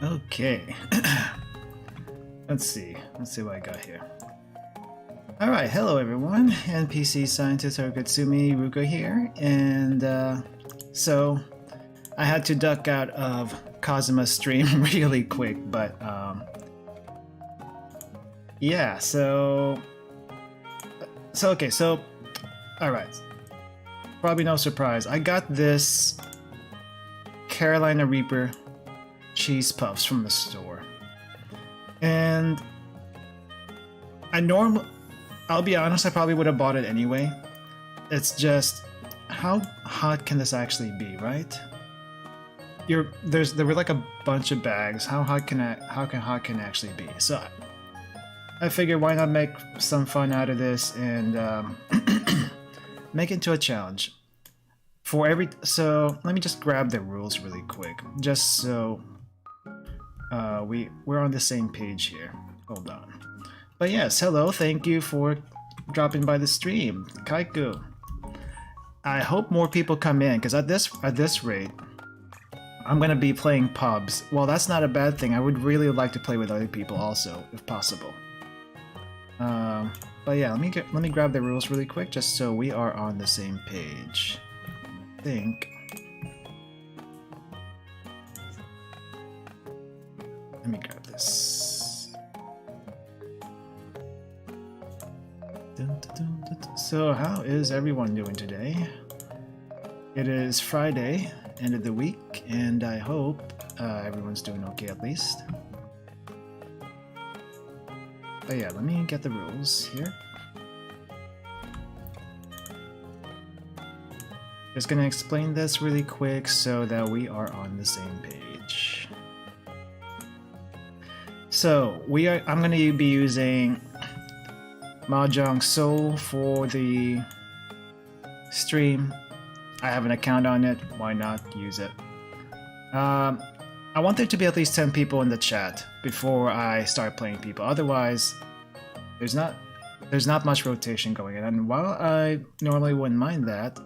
Okay. Let's see what I got here. Alright, hello everyone, NPC scientist Haruka Itsumi, Ruka here, and so I had to duck out of Kazuma's stream really quick, but yeah, so alright, probably no surprise, I got this Carolina Reaper cheese puffs from the store, and I'll be honest, I probably would have bought it anyway. It's just, how hot can this actually be, right? There were like a bunch of bags. How hot can it actually be? So I figured, why not make some fun out of this and make it into a challenge. So let me just grab the rules really quick, just so we're on the same page here. Hold on. But yes, hello, thank you for dropping by the stream, Kaiku. I hope more people come in, because at this rate, I'm gonna be playing pubs. Well, that's not a bad thing. I would really like to play with other people also, if possible. But yeah, let me grab the rules really quick, just so we are on the same page. I think. Let me grab this. So how is everyone doing today? It is Friday, end of the week, and I hope everyone's doing okay at least. But yeah, let me get the rules here. Just gonna explain this really quick so that we are on the same page. So I'm gonna be using Mahjong Soul for the stream. I have an account on it, why not use it? I want there to be at least 10 people in the chat before I start playing people, otherwise there's not much rotation going in, and while I normally wouldn't mind that,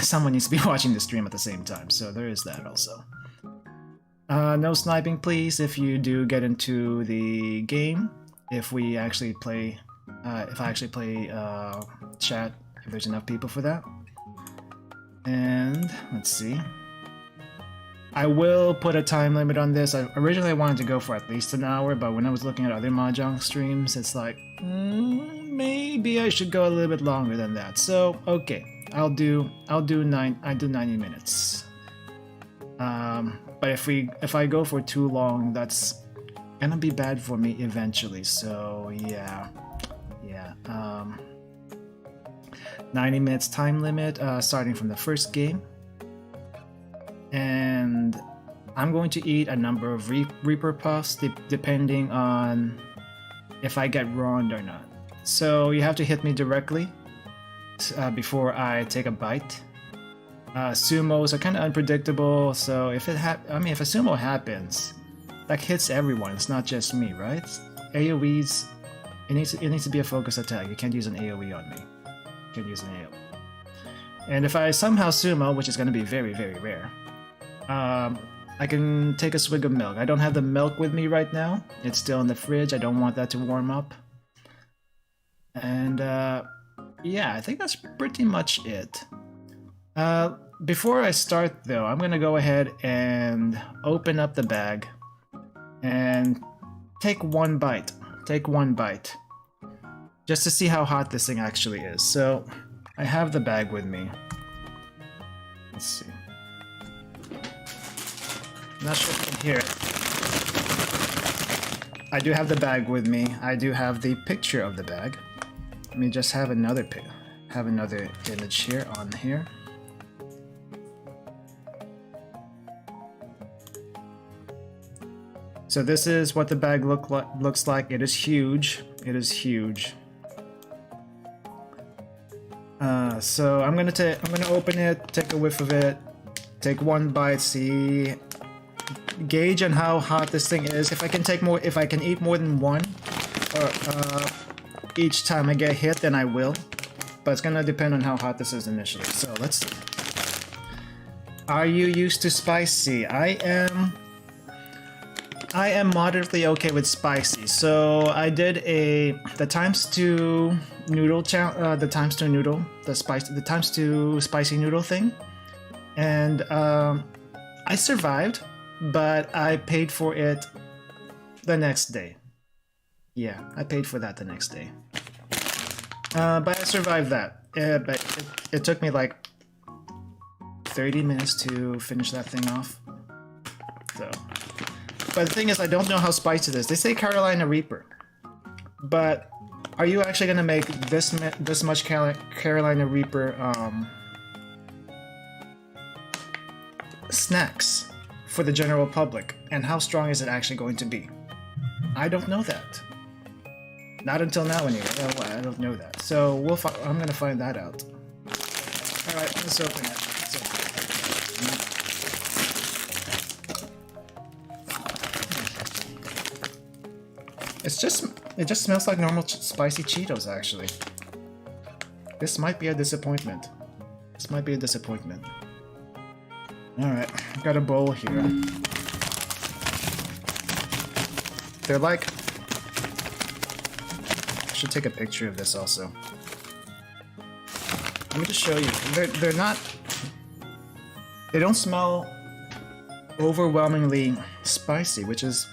someone needs to be watching the stream at the same time, so there is that also. No sniping please if you do get into the game, if I actually play chat, if there's enough people for that. And let's see. I will put a time limit on this. I originally wanted to go for at least an hour, but when I was looking at other Mahjong streams, it's like, maybe I should go a little bit longer than that. So, okay, I do 90 minutes. But if I go for too long, that's gonna be bad for me eventually. So yeah. 90 minutes time limit, starting from the first game. And I'm going to eat a number of Reaper Puffs depending on if I get wronged or not. So you have to hit me directly before I take a bite. Sumos are kind of unpredictable, so if a sumo happens, that hits everyone, it's not just me, right? AoEs, it needs to be a focus attack. You can't use an AoE on me. You can't use an AoE. And if I somehow sumo, which is going to be very, very rare, I can take a swig of milk. I don't have the milk with me right now. It's still in the fridge. I don't want that to warm up. And yeah, I think that's pretty much it. Before I start though, I'm gonna go ahead and open up the bag and take one bite. Take one bite. Just to see how hot this thing actually is. So, I have the bag with me. Let's see. I'm not sure if you can hear it. I do have the bag with me. I do have the picture of the bag. Let me just have another image here on here. So this is what the bag looks like. It is huge. It is huge. So I'm gonna open it, take a whiff of it, take one bite, see, gauge on how hot this thing is. If I can eat more than one, or each time I get hit, then I will. But it's gonna depend on how hot this is initially. So let's see. Are you used to spicy? I am I am moderately okay with spicy. So I did the times two noodle the times two spicy noodle thing, and I survived, but I paid for it the next day. Yeah, I paid for that the next day. But I survived that. But it took me like 30 minutes to finish that thing off. So, but the thing is, I don't know how spicy it is. They say Carolina Reaper, but are you actually gonna make this much Carolina Reaper snacks for the general public? And how strong is it actually going to be? I don't know that. Not until now, anyway. I don't know that. So I'm gonna find that out. All right, let's open it. It just smells like normal spicy Cheetos, actually. This might be a disappointment. Alright, I've got a bowl here. They're like... I should take a picture of this also. Let me just show you. They're not... They don't smell overwhelmingly spicy, which is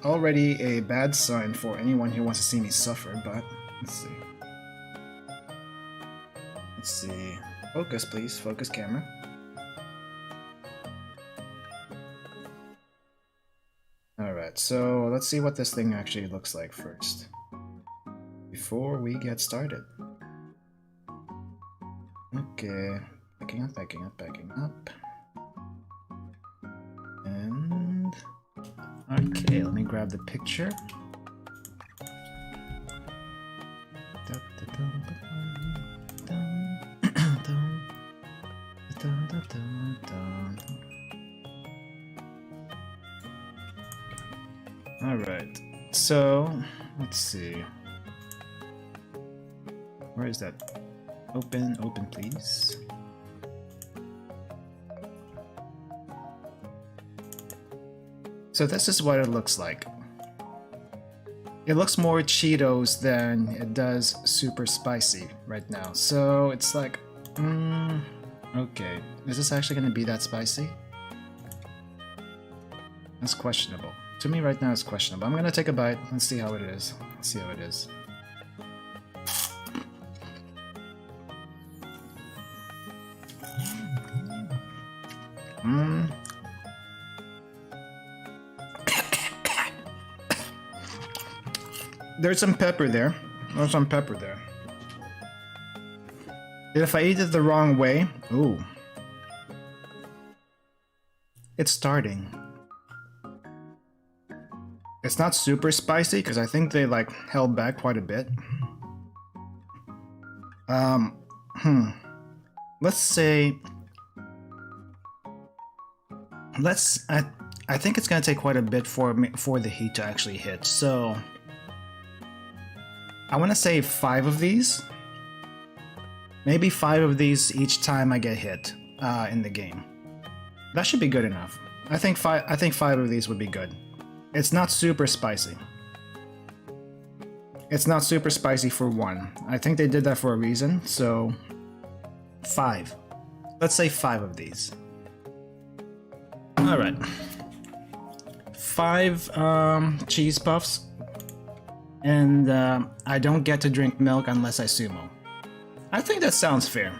already a bad sign for anyone who wants to see me suffer, but let's see. Focus, please. Focus, camera. Alright, so let's see what this thing actually looks like first, before we get started. Okay, backing up. And... okay, let me grab the picture. Alright, so let's see. Where is that? Open, please. So this is what it looks like. It looks more Cheetos than it does super spicy right now. So it's like, okay. Is this actually going to be that spicy? That's questionable. To me right now it's questionable. I'm going to take a bite and see how it is. There's some pepper there. If I eat it the wrong way... ooh. It's starting. It's not super spicy, because I think they, like, held back quite a bit. Let's say... I think it's gonna take quite a bit for the heat to actually hit, so... I want to say 5 of these. Maybe 5 of these each time I get hit in the game. That should be good enough. I think 5 of these would be good. It's not super spicy. It's not super spicy for 1. I think they did that for a reason, so 5. Let's say 5 of these. All right. 5 cheese puffs. And I don't get to drink milk unless I sumo. I think that sounds fair.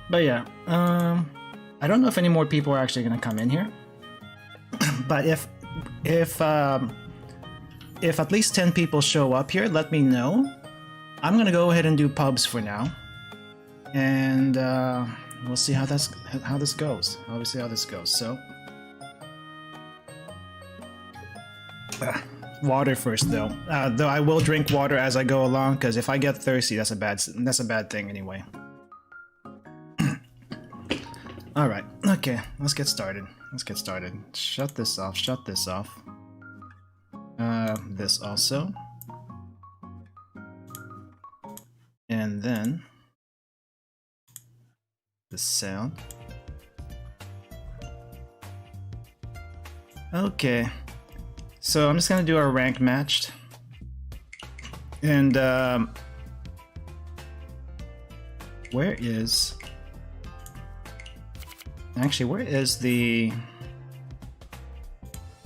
But yeah, I don't know if any more people are actually gonna come in here. But if at least 10 people show up here, let me know. I'm gonna go ahead and do pubs for now, and we'll see how this goes. So. Water first, though. Though I will drink water as I go along, because if I get thirsty, that's a bad thing anyway. All right. Okay. Let's get started. Shut this off. This also, and then the sound. Okay, so I'm just gonna do our ranked matched, and where is the?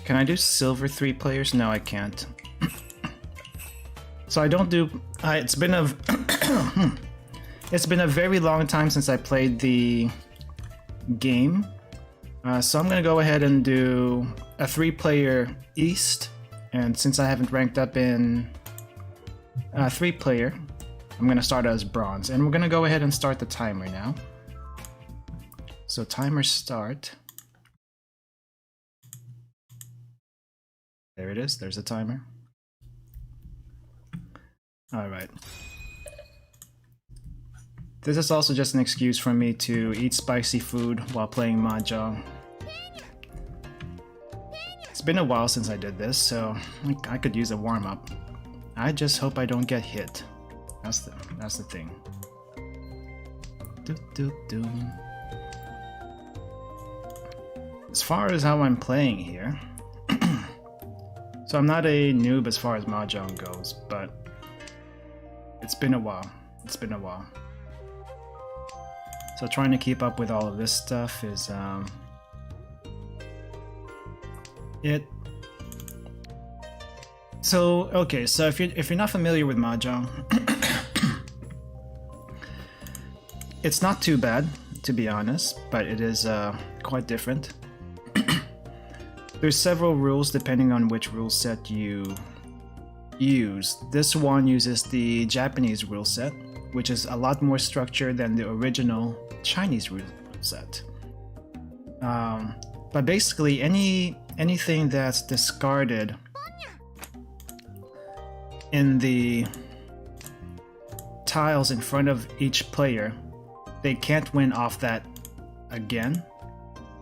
Can I do silver 3 players? No, I can't. So I don't do. It's been a it's been a very long time since I played the game. So I'm gonna go ahead and do a 3-player East, and since I haven't ranked up in 3-player, I'm gonna start as bronze, and we're gonna go ahead and start the timer now. So timer start. There it is. There's a timer. All right. This is also just an excuse for me to eat spicy food while playing Mahjong. It's been a while since I did this, so I could use a warm-up. I just hope I don't get hit. That's the thing. As far as how I'm playing here, so I'm not a noob as far as Mahjong goes, but it's been a while. It's been a while. So trying to keep up with all of this stuff is So okay, so if you're not familiar with Mahjong, it's not too bad, to be honest, but it is quite different. There's several rules depending on which rule set you use. This one uses the Japanese rule set, which is a lot more structured than the original Chinese rule set. But basically, anything that's discarded in the tiles in front of each player, they can't win off that again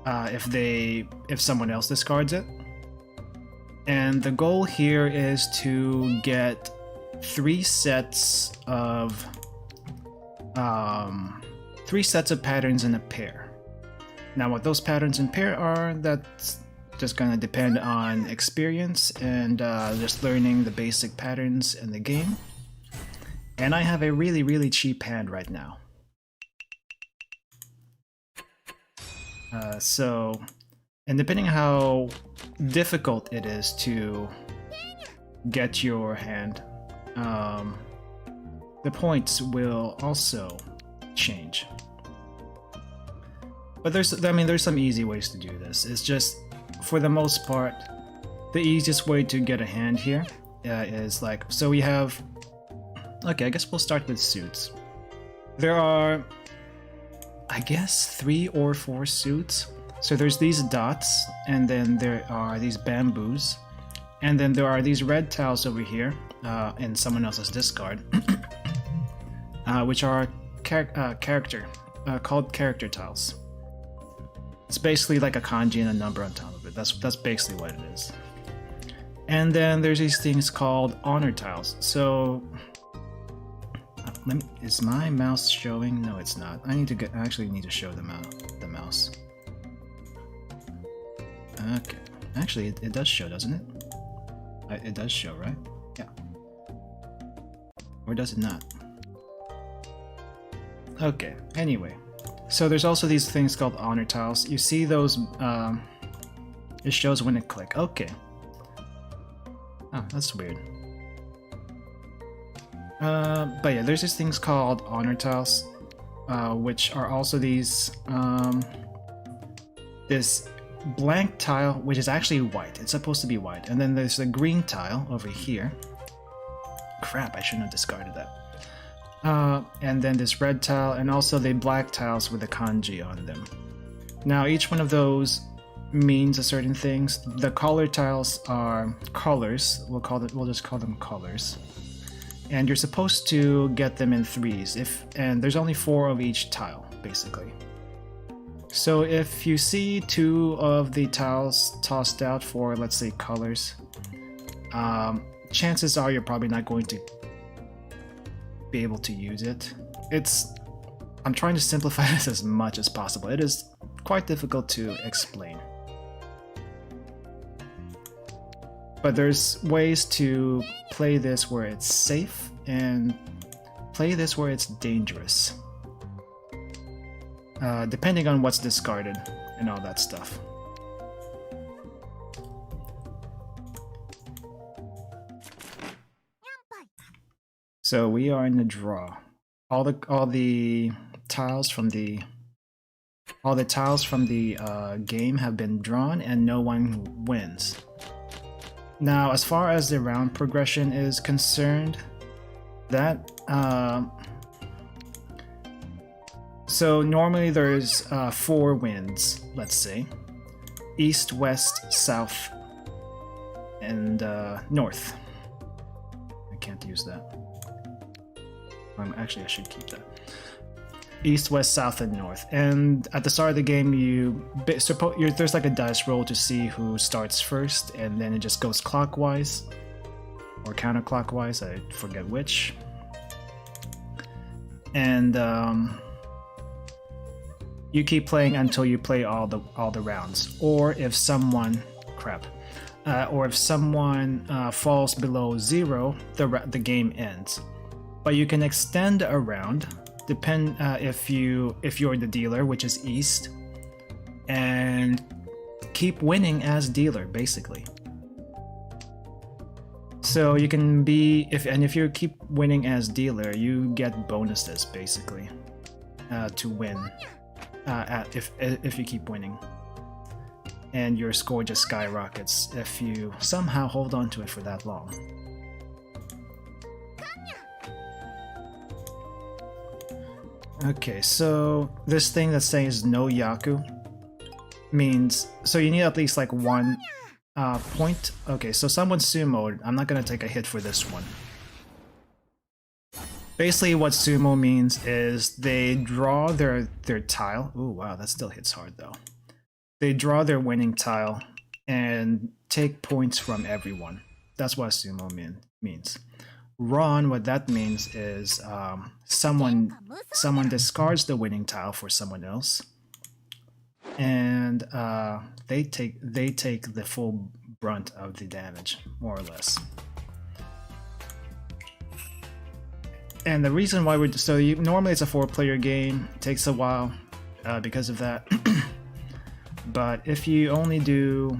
if someone else discards it. And the goal here is to get 3 sets of patterns in a pair. Now, what those patterns in pair are, that's just gonna depend on experience and just learning the basic patterns in the game. And I have a really, really cheap hand right now. And depending how difficult it is to get your hand, the points will also change. But there's some easy ways to do this. It's just, for the most part, the easiest way to get a hand here is like, so we have, okay, I guess we'll start with suits. There are, I guess, 3 or 4 suits. So there's these dots, and then there are these bamboos, and then there are these red tiles over here in someone else's discard, which are called character tiles. It's basically like a kanji and a number on top of it. That's basically what it is. And then there's these things called honor tiles. So is my mouse showing? No, it's not. I actually need to show the mouse. Okay, actually it does show, doesn't it? It does show, right? Yeah. Or does it not? Okay, anyway. So there's also these things called honor tiles. You see those, it shows when it click. Okay. Oh, that's weird. But yeah, there's these things called honor tiles, which are also these, this blank tile, which is actually white. It's supposed to be white. And then there's a green tile over here. Crap, I shouldn't have discarded that. And then this red tile, and also the black tiles with the kanji on them. Now, each one of those means a certain things. The color tiles are colors. We'll just call them colors. And you're supposed to get them in 3s. And there's only 4 of each tile, basically. So if you see 2 of the tiles tossed out for, let's say, colors, chances are you're probably not going to be able to use it. I'm trying to simplify this as much as possible. It is quite difficult to explain. but there's ways to play this where it's safe and play this where it's dangerous. Depending on what's discarded and all that stuff. So we are in the draw. All the tiles from the game have been drawn, and no one wins. Now, as far as the round progression is concerned, that so normally there's 4 winds, let's say: east, west, south, and north. I can't use that. Actually, I should keep that. East, west, south, and north. And at the start of the game, there's like a dice roll to see who starts first, and then it just goes clockwise or counterclockwise. I forget which. And you keep playing until you play all the rounds. Or if someone falls below 0, the game ends. But you can extend a round, if you're the dealer, which is east, and keep winning as dealer, basically. So you can be if you keep winning as dealer, you get bonuses basically to win if you keep winning, and your score just skyrockets if you somehow hold on to it for that long. Okay, so this thing that says no Yaku means, so you need at least like 1 point. Okay, so someone sumoed. I'm not gonna take a hit for this one. Basically what sumo means is they draw their tile. Ooh, wow, that still hits hard though. They draw their winning tile and take points from everyone. That's what sumo means. Ron, what that means is someone discards the winning tile for someone else, and they take the full brunt of the damage, more or less. And the reason why normally it's a 4-player game. It takes a while because of that. But if you do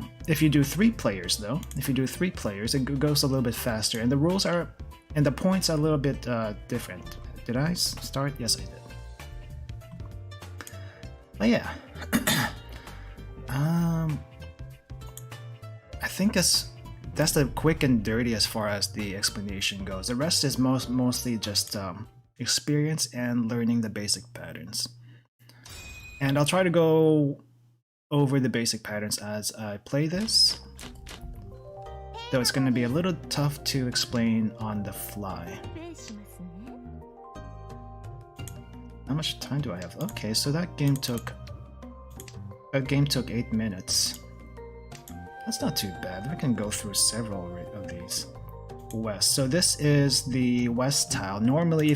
3 players though, it goes a little bit faster, and the rules are. And the points are a little bit different. Did I start? Yes, I did. But yeah. I think that's the quick and dirty as far as the explanation goes. The rest is mostly just experience and learning the basic patterns. And I'll try to go over the basic patterns as I play this. Though it's going to be a little tough to explain on the fly. How much time do I have? Okay, so that game took 8 minutes. That's not too bad. I can go through several of these. West. So this is the west tile. Normally,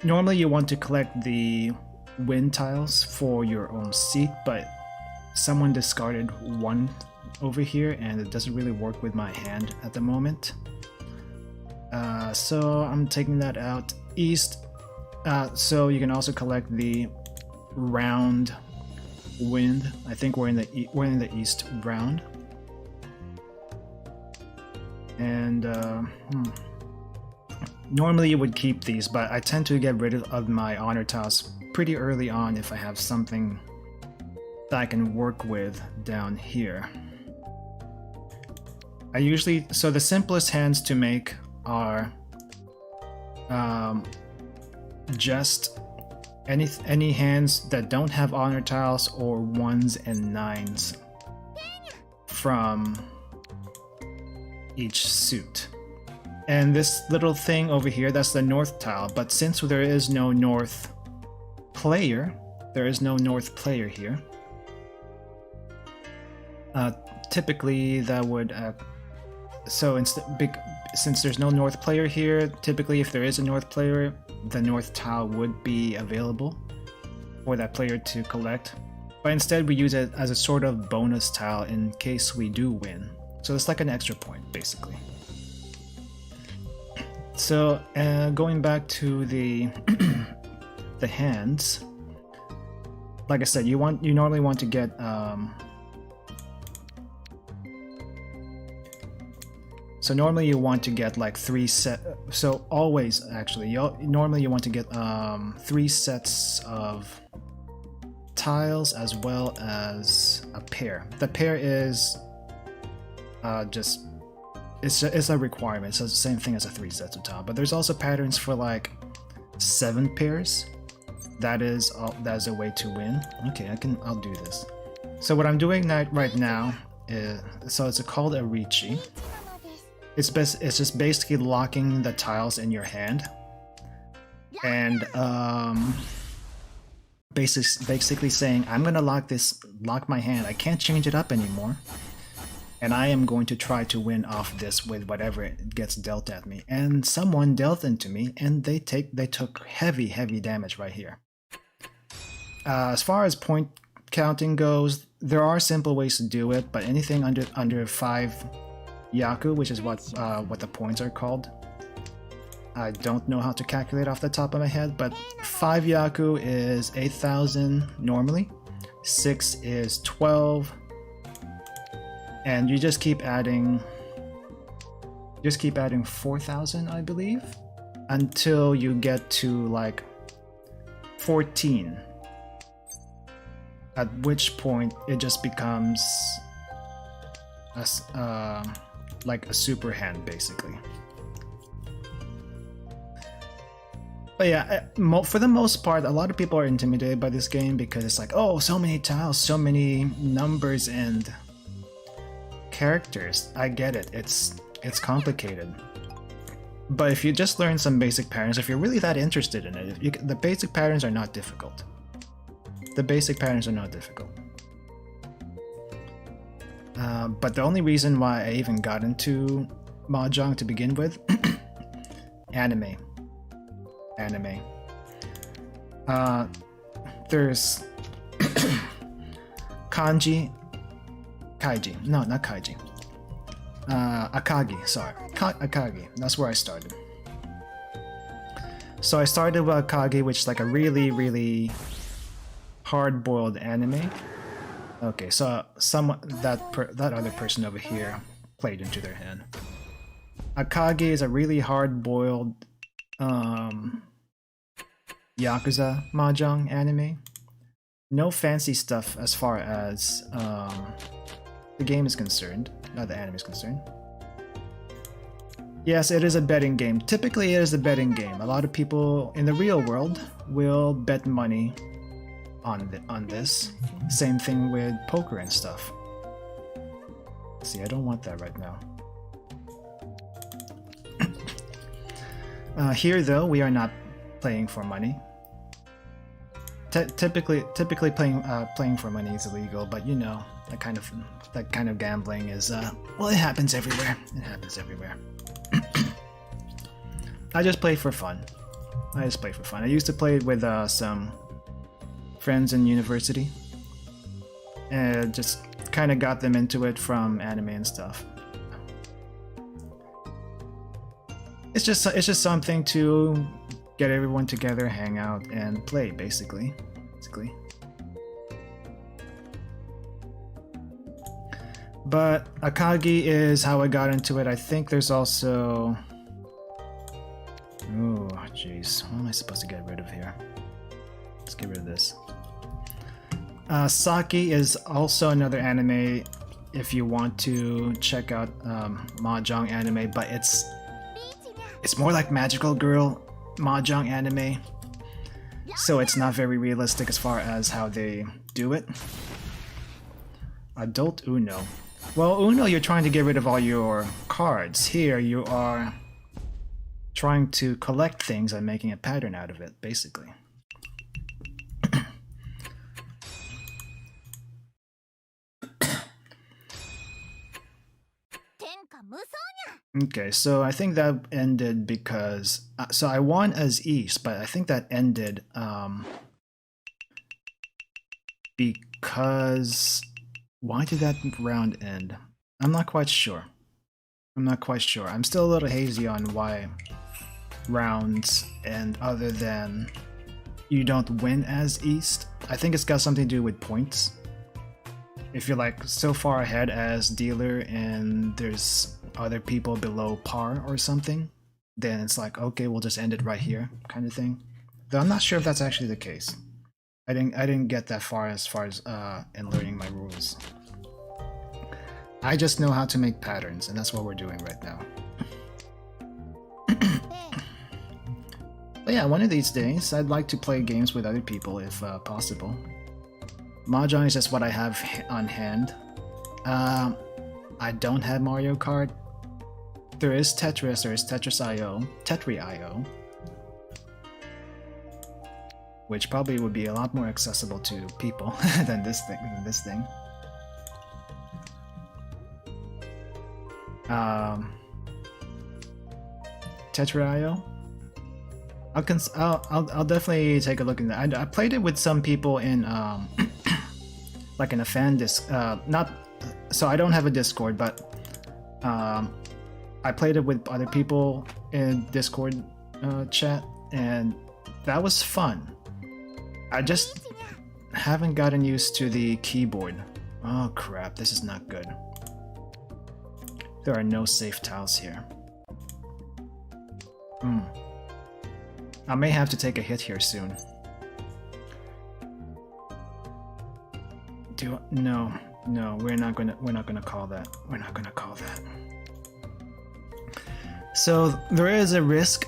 normally you want to collect the wind tiles for your own seat, but someone discarded 1 over here, and it doesn't really work with my hand at the moment. So I'm taking that out. East. So you can also collect the round wind. I think we're in the east round. And normally you would keep these, but I tend to get rid of my honor tiles pretty early on if I have something that I can work with down here. So the simplest hands to make are just any hands that don't have honor tiles or 1s and 9s from each suit. And this little thing over here, that's the north tile, but since there is no north player here, typically that would since there's no north player here, typically if there is a north player, the north tile would be available for that player to collect. But instead we use it as a sort of bonus tile in case we do win. So it's like an extra point, basically. So going back to the the hands, like I said, you normally want to get so normally you want to get like 3 set. So always actually, normally you want to get 3 sets of tiles as well as a pair. The pair is just it's a requirement. So it's the same thing as a 3 sets of tile. But there's also patterns for like 7 pairs. That is a way to win. Okay, I'll do this. So what I'm doing right now is, so it's called a Richi. It's just basically locking the tiles in your hand, and basically saying, I'm gonna lock my hand. I can't change it up anymore, and I am going to try to win off this with whatever it gets dealt at me. And someone dealt into me, and they took heavy damage right here. As far as point counting goes, there are simple ways to do it, but anything under 5 Yaku, which is what the points are called, I don't know how to calculate off the top of my head, but 5 Yaku is 8,000 normally, 6 is 12, and you just keep adding 4,000, I believe, until you get to like 14, at which point it just becomes like a super hand, basically. But yeah, for the most part, a lot of people are intimidated by this game because it's like, oh, so many tiles, so many numbers and characters. I get it, it's complicated. But if you just learn some basic patterns, if you're really that interested in it, the basic patterns are not difficult. The basic patterns are not difficult. But the only reason why I even got into Mahjong to begin with, anime. There's kaiji, no, not kaiji. Akagi, sorry, Akagi. That's where I started. So I started with Akagi, which is like a really hard-boiled anime. Okay, so that other person over here played into their hand. Akagi is a really hard-boiled Yakuza Mahjong anime. No fancy stuff as far as the game is concerned, not the anime is concerned. Yes, it is a betting game. Typically it is a betting game. A lot of people in the real world will bet money on this. Same thing with poker and stuff. See, I don't want that right now. Here though, we are not playing for money. Typically playing for money is illegal, but you know, that kind of gambling is well, it happens everywhere. It happens everywhere. I just play for fun. I used to play with some friends in university, and just kind of got them into it from anime and stuff. It's just something to get everyone together, hang out, and play, basically. But Akagi is how I got into it. I think there's also... Oh, jeez. What am I supposed to get rid of here? Let's get rid of this. Saki is also another anime if you want to check out Mahjong anime, but it's more like magical girl Mahjong anime, so it's not very realistic as far as how they do it. Adult Uno. Well, Uno, you're trying to get rid of all your cards. Here, you are trying to collect things and making a pattern out of it, basically. Okay, so I think that ended because... so I won as East, but I think that ended because why did that round end? I'm not quite sure. I'm still a little hazy on why rounds end other than you don't win as East. I think it's got something to do with points. If you're like so far ahead as dealer and there's other people below par or something, then it's like, okay, we'll just end it right here kind of thing. Though I'm not sure if that's actually the case. I didn't get that far as in learning my rules. I just know how to make patterns, and that's what we're doing right now. But yeah, one of these days, I'd like to play games with other people if possible. Mahjong is just what I have on hand. I don't have Mario Kart. There is Tetris, there is Tetris.io, Tetri.io, which probably would be a lot more accessible to people than this thing. Tetri.io. I'll definitely take a look at that. I played it with some people in like in a fan disc. Not so I don't have a Discord, but I played it with other people in Discord chat, and that was fun. I just haven't gotten used to the keyboard. Oh crap! This is not good. There are no safe tiles here. I may have to take a hit here soon. No, we're not gonna call that. We're not gonna call that. So there is a risk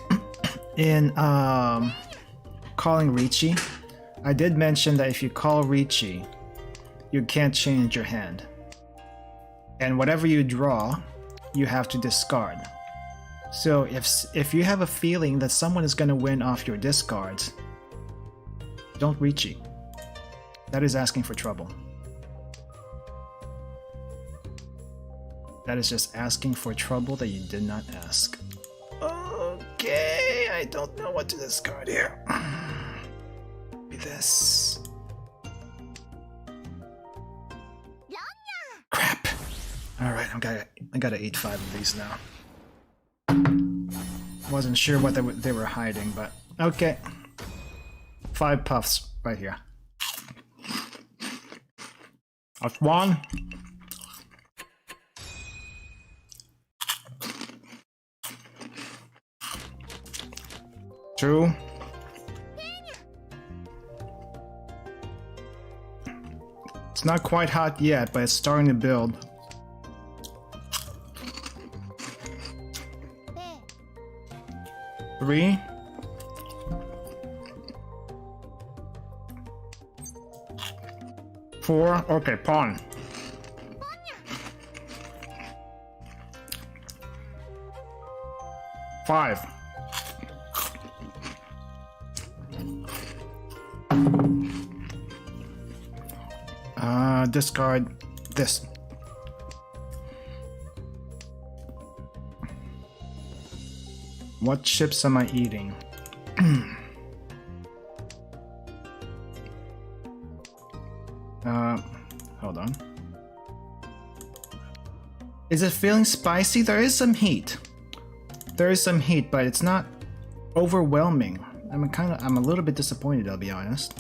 in calling Ricci. I did mention that if you call Ricci, you can't change your hand. And whatever you draw, you have to discard. So if you have a feeling that someone is going to win off your discards, don't Ricci. That is asking for trouble. That is just asking for trouble that you did not ask. Okay, I don't know what to discard here. Be this. Crap. All right, I gotta eat 5 of these now. Wasn't sure what they were hiding, but okay. 5 puffs right here. That's 1. 2. It's not quite hot yet, but it's starting to build. 3. 4. Okay, pawn. 5. Discard this. What chips am I eating? Hold on. Is it feeling spicy? There is some heat. There is some heat, but it's not overwhelming. I'm a little bit disappointed, I'll be honest.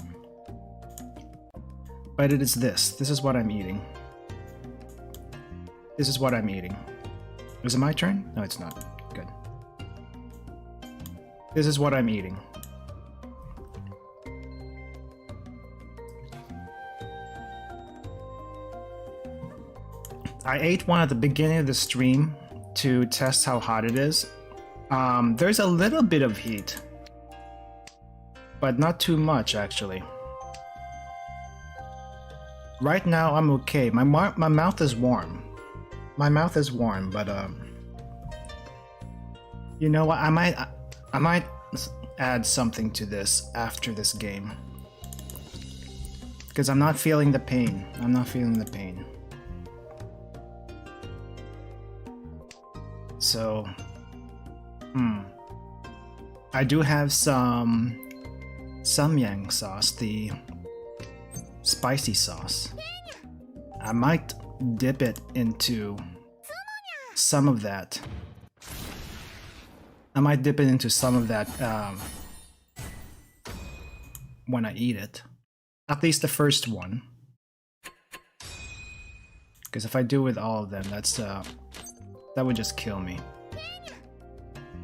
But it is this. This is what I'm eating. This is what I'm eating. Is it my turn? No, it's not. Good. This is what I'm eating. I ate one at the beginning of the stream to test how hot it is. There's a little bit of heat, but not too much actually. Right now I'm okay. My mouth is warm. My mouth is warm, but you know what? I might add something to this after this game. Because I'm not feeling the pain. I'm not feeling the pain. So, I do have some samyang sauce, the spicy sauce. I might dip it into some of that. I might dip it into some of that when I eat it. At least the first one. Because if I do with all of them, that's that would just kill me.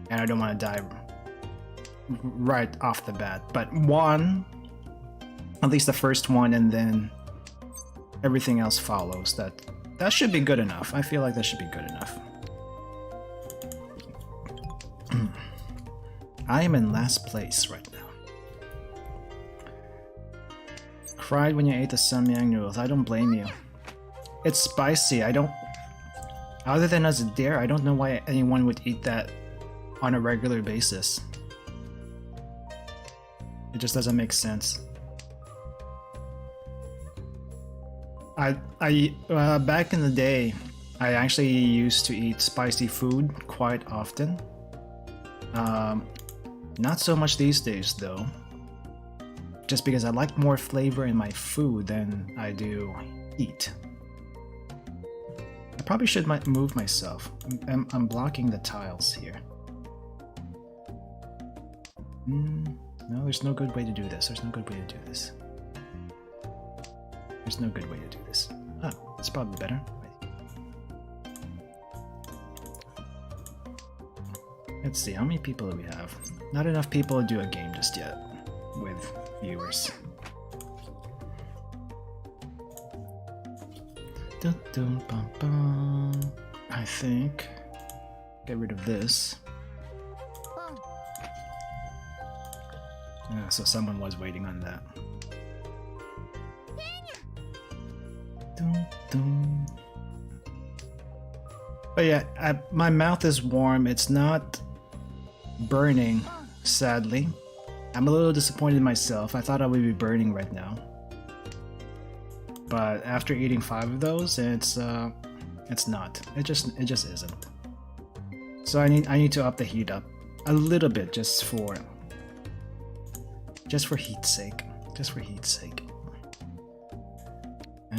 And I don't want to die right off the bat. But one, at least the first one, and then everything else follows. That should be good enough. I feel like that should be good enough. I am in last place right now. Cried when you ate the samyang noodles. I don't blame you. It's spicy. I don't... Other than as a dare, I don't know why anyone would eat that on a regular basis. It just doesn't make sense. Back in the day, I actually used to eat spicy food quite often. Not so much these days though. Just because I like more flavor in my food than I do heat. I probably should move myself. I'm blocking the tiles here. No, there's no good way to do this. There's no good way to do this. There's no good way to do this. Oh, it's probably better. Let's see, how many people do we have? Not enough people to do a game just yet with viewers. Dun, dun, bum, bum. I think get rid of this. Yeah, so someone was waiting on that. Dun, dun. But yeah, my mouth is warm. It's not burning, sadly. I'm a little disappointed in myself. I thought I would be burning right now. But after eating 5 of those, it's not. It just isn't. So I need to up the heat up a little bit just for heat's sake. Just for heat's sake.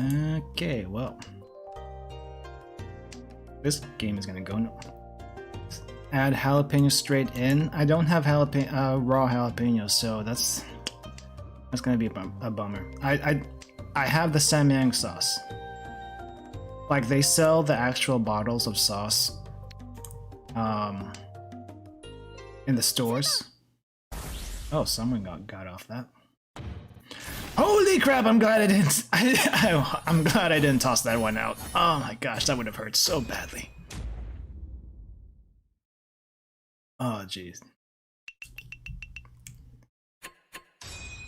Okay, well. This game is gonna go no. Add jalapeno straight in. I don't have raw jalapenos, so that's gonna be a bummer. I have the samyang sauce. Like they sell the actual bottles of sauce in the stores. Oh, someone got off that. Holy crap! I'm glad I didn't. I'm glad I didn't toss that one out. Oh my gosh, that would have hurt so badly. Oh jeez,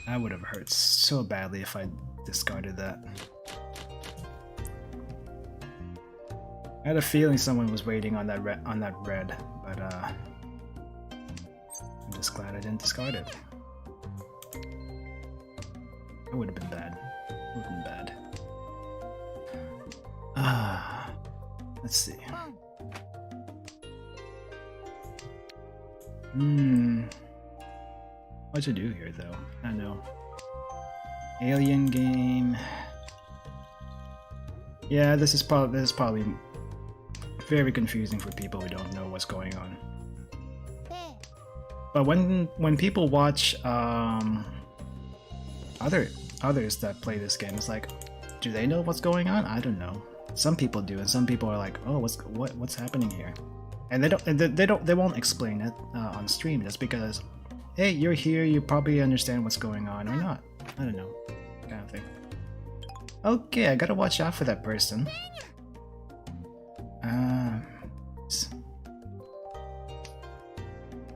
that would have hurt so badly if I discarded that. I had a feeling someone was waiting on that red, but I'm just glad I didn't discard it. It would have been bad. It would have been bad. Let's see. What to do here though? I don't know. Alien game. Yeah, this is probably very confusing for people who don't know what's going on. But when people watch others that play this game, it's like, do they know what's going on? I don't know. Some people do, and some people are like, oh, what's happening here? And they won't explain it on stream just because, hey, you're here, you probably understand what's going on or not. I don't know, kind of thing. Okay, I gotta watch out for that person.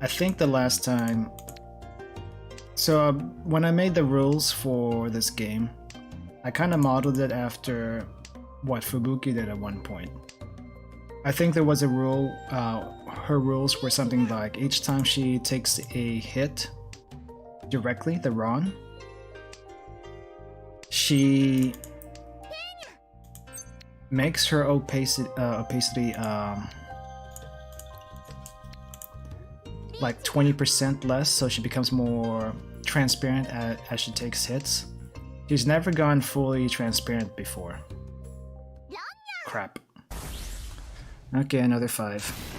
I think the last time. So when I made the rules for this game, I kind of modeled it after what Fubuki did at one point. I think there was a rule, her rules were something like each time she takes a hit directly, the Ron, she makes her opacity like 20% less, so she becomes more transparent as she takes hits. He's never gone fully transparent before. Crap. Okay, another 5.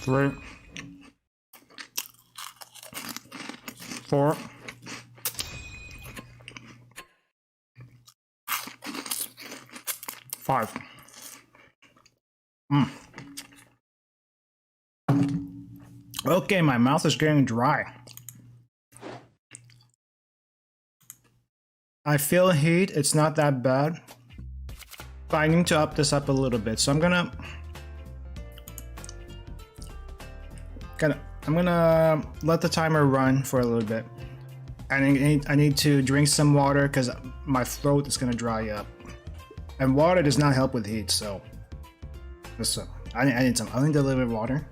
Three, 4, 5. Okay, my mouth is getting dry. I feel heat, it's not that bad. But I need to up this up a little bit, so I'm gonna let the timer run for a little bit. And I need to drink some water because my throat is gonna dry up. And water does not help with heat, so I need a little bit of water.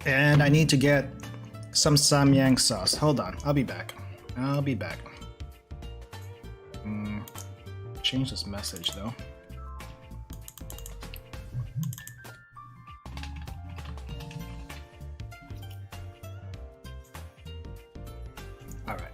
And I need to get some samyang sauce. Hold on, I'll be back. Change this message though. All right.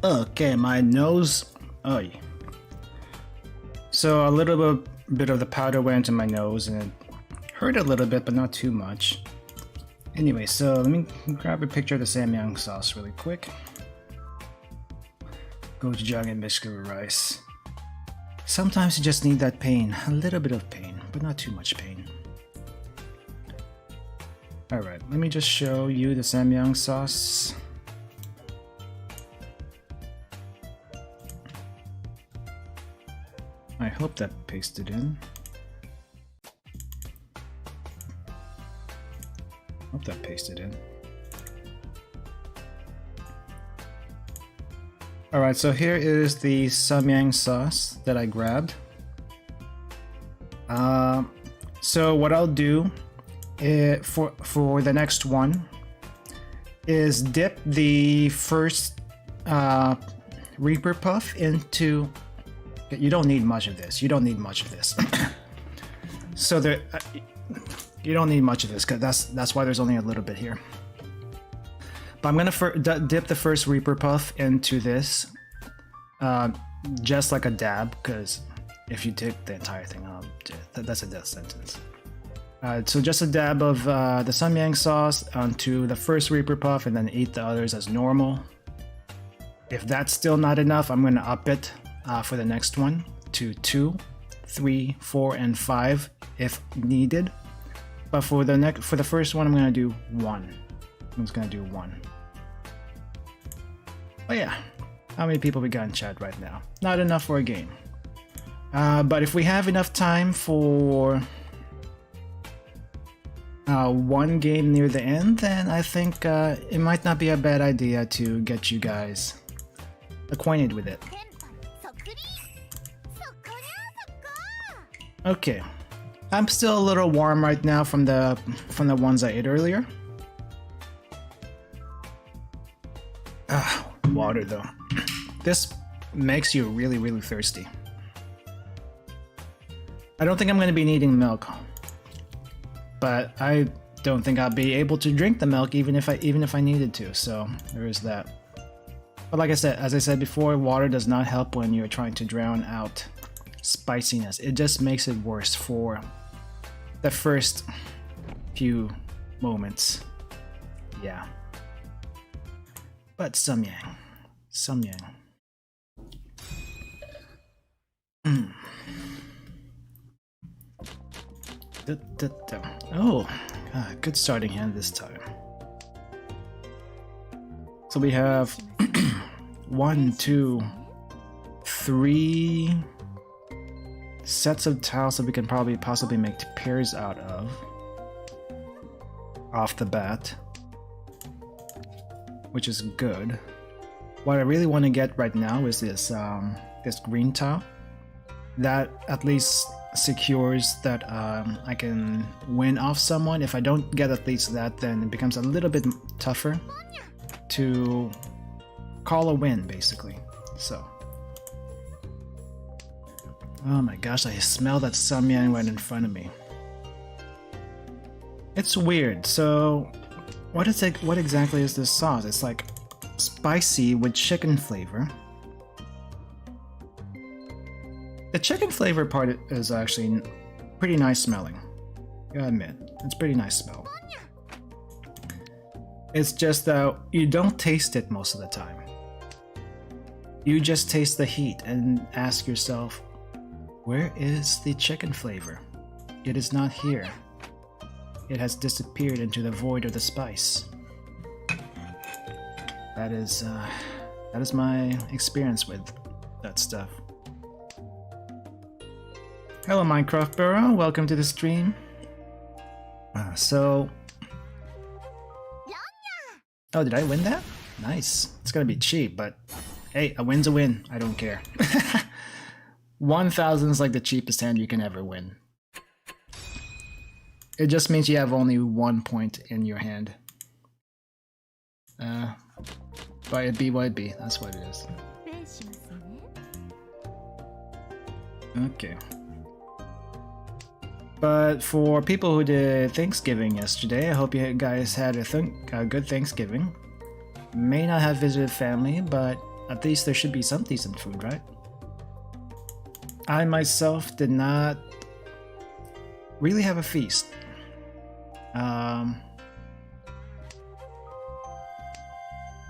Okay, my nose. Oh, yeah. So a little bit of the powder went into my nose and it hurt a little bit, but not too much. Anyway, so let me grab a picture of the samyang sauce really quick. Gochujang and biscuit with rice. Sometimes you just need that pain, a little bit of pain, but not too much pain. Alright, let me just show you the samyang sauce. I hope that pasted in. Hope that pasted in. Alright, so here is the samyang sauce that I grabbed. So what I'll do for the next one is dip the first Reaper Puff into... You don't need much of this. So there, you don't need much of this because that's why there's only a little bit here. But I'm gonna dip the first Reaper Puff into this, just like a dab. Because if you dip the entire thing, that's a death sentence. So just a dab of the samyang sauce onto the first Reaper Puff, and then eat the others as normal. If that's still not enough, I'm gonna up it. For the next one to 2, 3, 4, and 5 if needed. But for the first one, I'm gonna do 1. I'm just gonna do 1. Oh yeah, how many people we got in chat right now? Not enough for a game. But if we have enough time for one game near the end, then I think it might not be a bad idea to get you guys acquainted with it. Okay, I'm still a little warm right now from the ones I ate earlier. Water though. This makes you really, really thirsty. I don't think I'm going to be needing milk, but I don't think I'll be able to drink the milk even if I needed to. So there is that. But like I said, as I said before, water does not help when you're trying to drown out spiciness. It just makes it worse for the first few moments. Yeah. But samyang. Oh, good starting hand this time. So we have 1, 2, 3 sets of tiles that we can possibly make pairs out of off the bat, which is good. What I really want to get right now is this this green tile. That at least secures that I can win off someone. If I don't get at least that, then it becomes a little bit tougher to call a win, basically. So, oh my gosh, I smell that samyang right in front of me. It's weird. So, what exactly is this sauce? It's like spicy with chicken flavor. The chicken flavor part is actually pretty nice smelling. Gotta admit, it's pretty nice smell. It's just that you don't taste it most of the time. You just taste the heat and ask yourself, where is the chicken flavor? It is not here. It has disappeared into the void of the spice. That is my experience with that stuff. Hello Minecraft Burrow, welcome to the stream. So... Oh, did I win that? Nice. It's gonna be cheap, but hey, a win's a win. I don't care. 1,000 is like the cheapest hand you can ever win. It just means you have only 1 point in your hand. Buy a BYB, that's what it is. Okay. But for people who did Thanksgiving yesterday, I hope you guys had a good Thanksgiving. May not have visited family, but at least there should be some decent food, right? I myself did not really have a feast.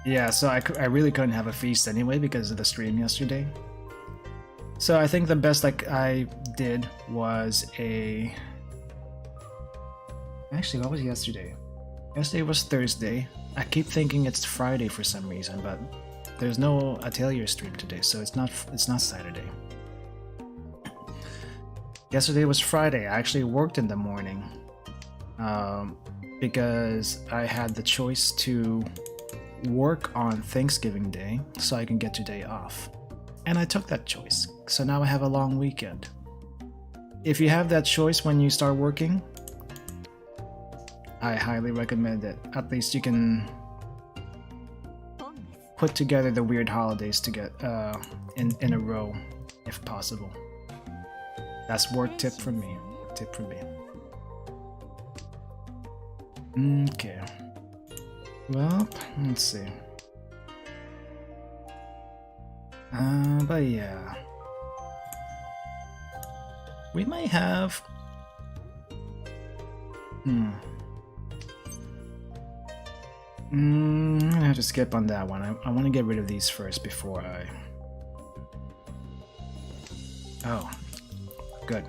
Yeah, so I really couldn't have a feast anyway because of the stream yesterday. So I think the best I did was Actually, what was yesterday? Yesterday was Thursday. I keep thinking it's Friday for some reason, but there's no Atelier stream today, so it's not Saturday. Yesterday was Friday. I actually worked in the morning because I had the choice to work on Thanksgiving Day so I can get today off. And I took that choice, so now I have a long weekend. If you have that choice when you start working, I highly recommend it. At least you can put together the weird holidays to get in a row, if possible. That's work tip from me. Okay. Well, let's see. But yeah. We might have... I'm gonna have to skip on that one. I want to get rid of these first before I... Oh. Good.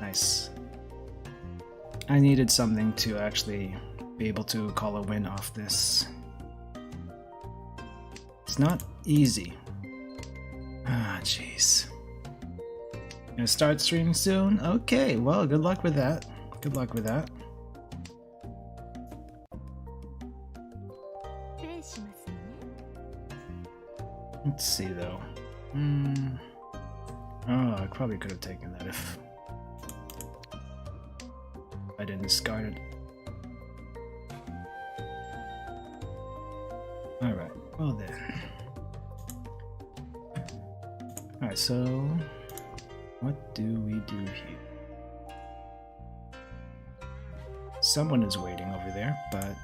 Nice. I needed something to actually be able to call a win off this. It's not easy. Ah, jeez. Gonna start streaming soon? Okay, well, good luck with that. Good luck with that. Let's see though. Oh, I probably could have taken that if I didn't discard it. Alright, well then. Alright, so what do we do here? Someone is waiting over there, but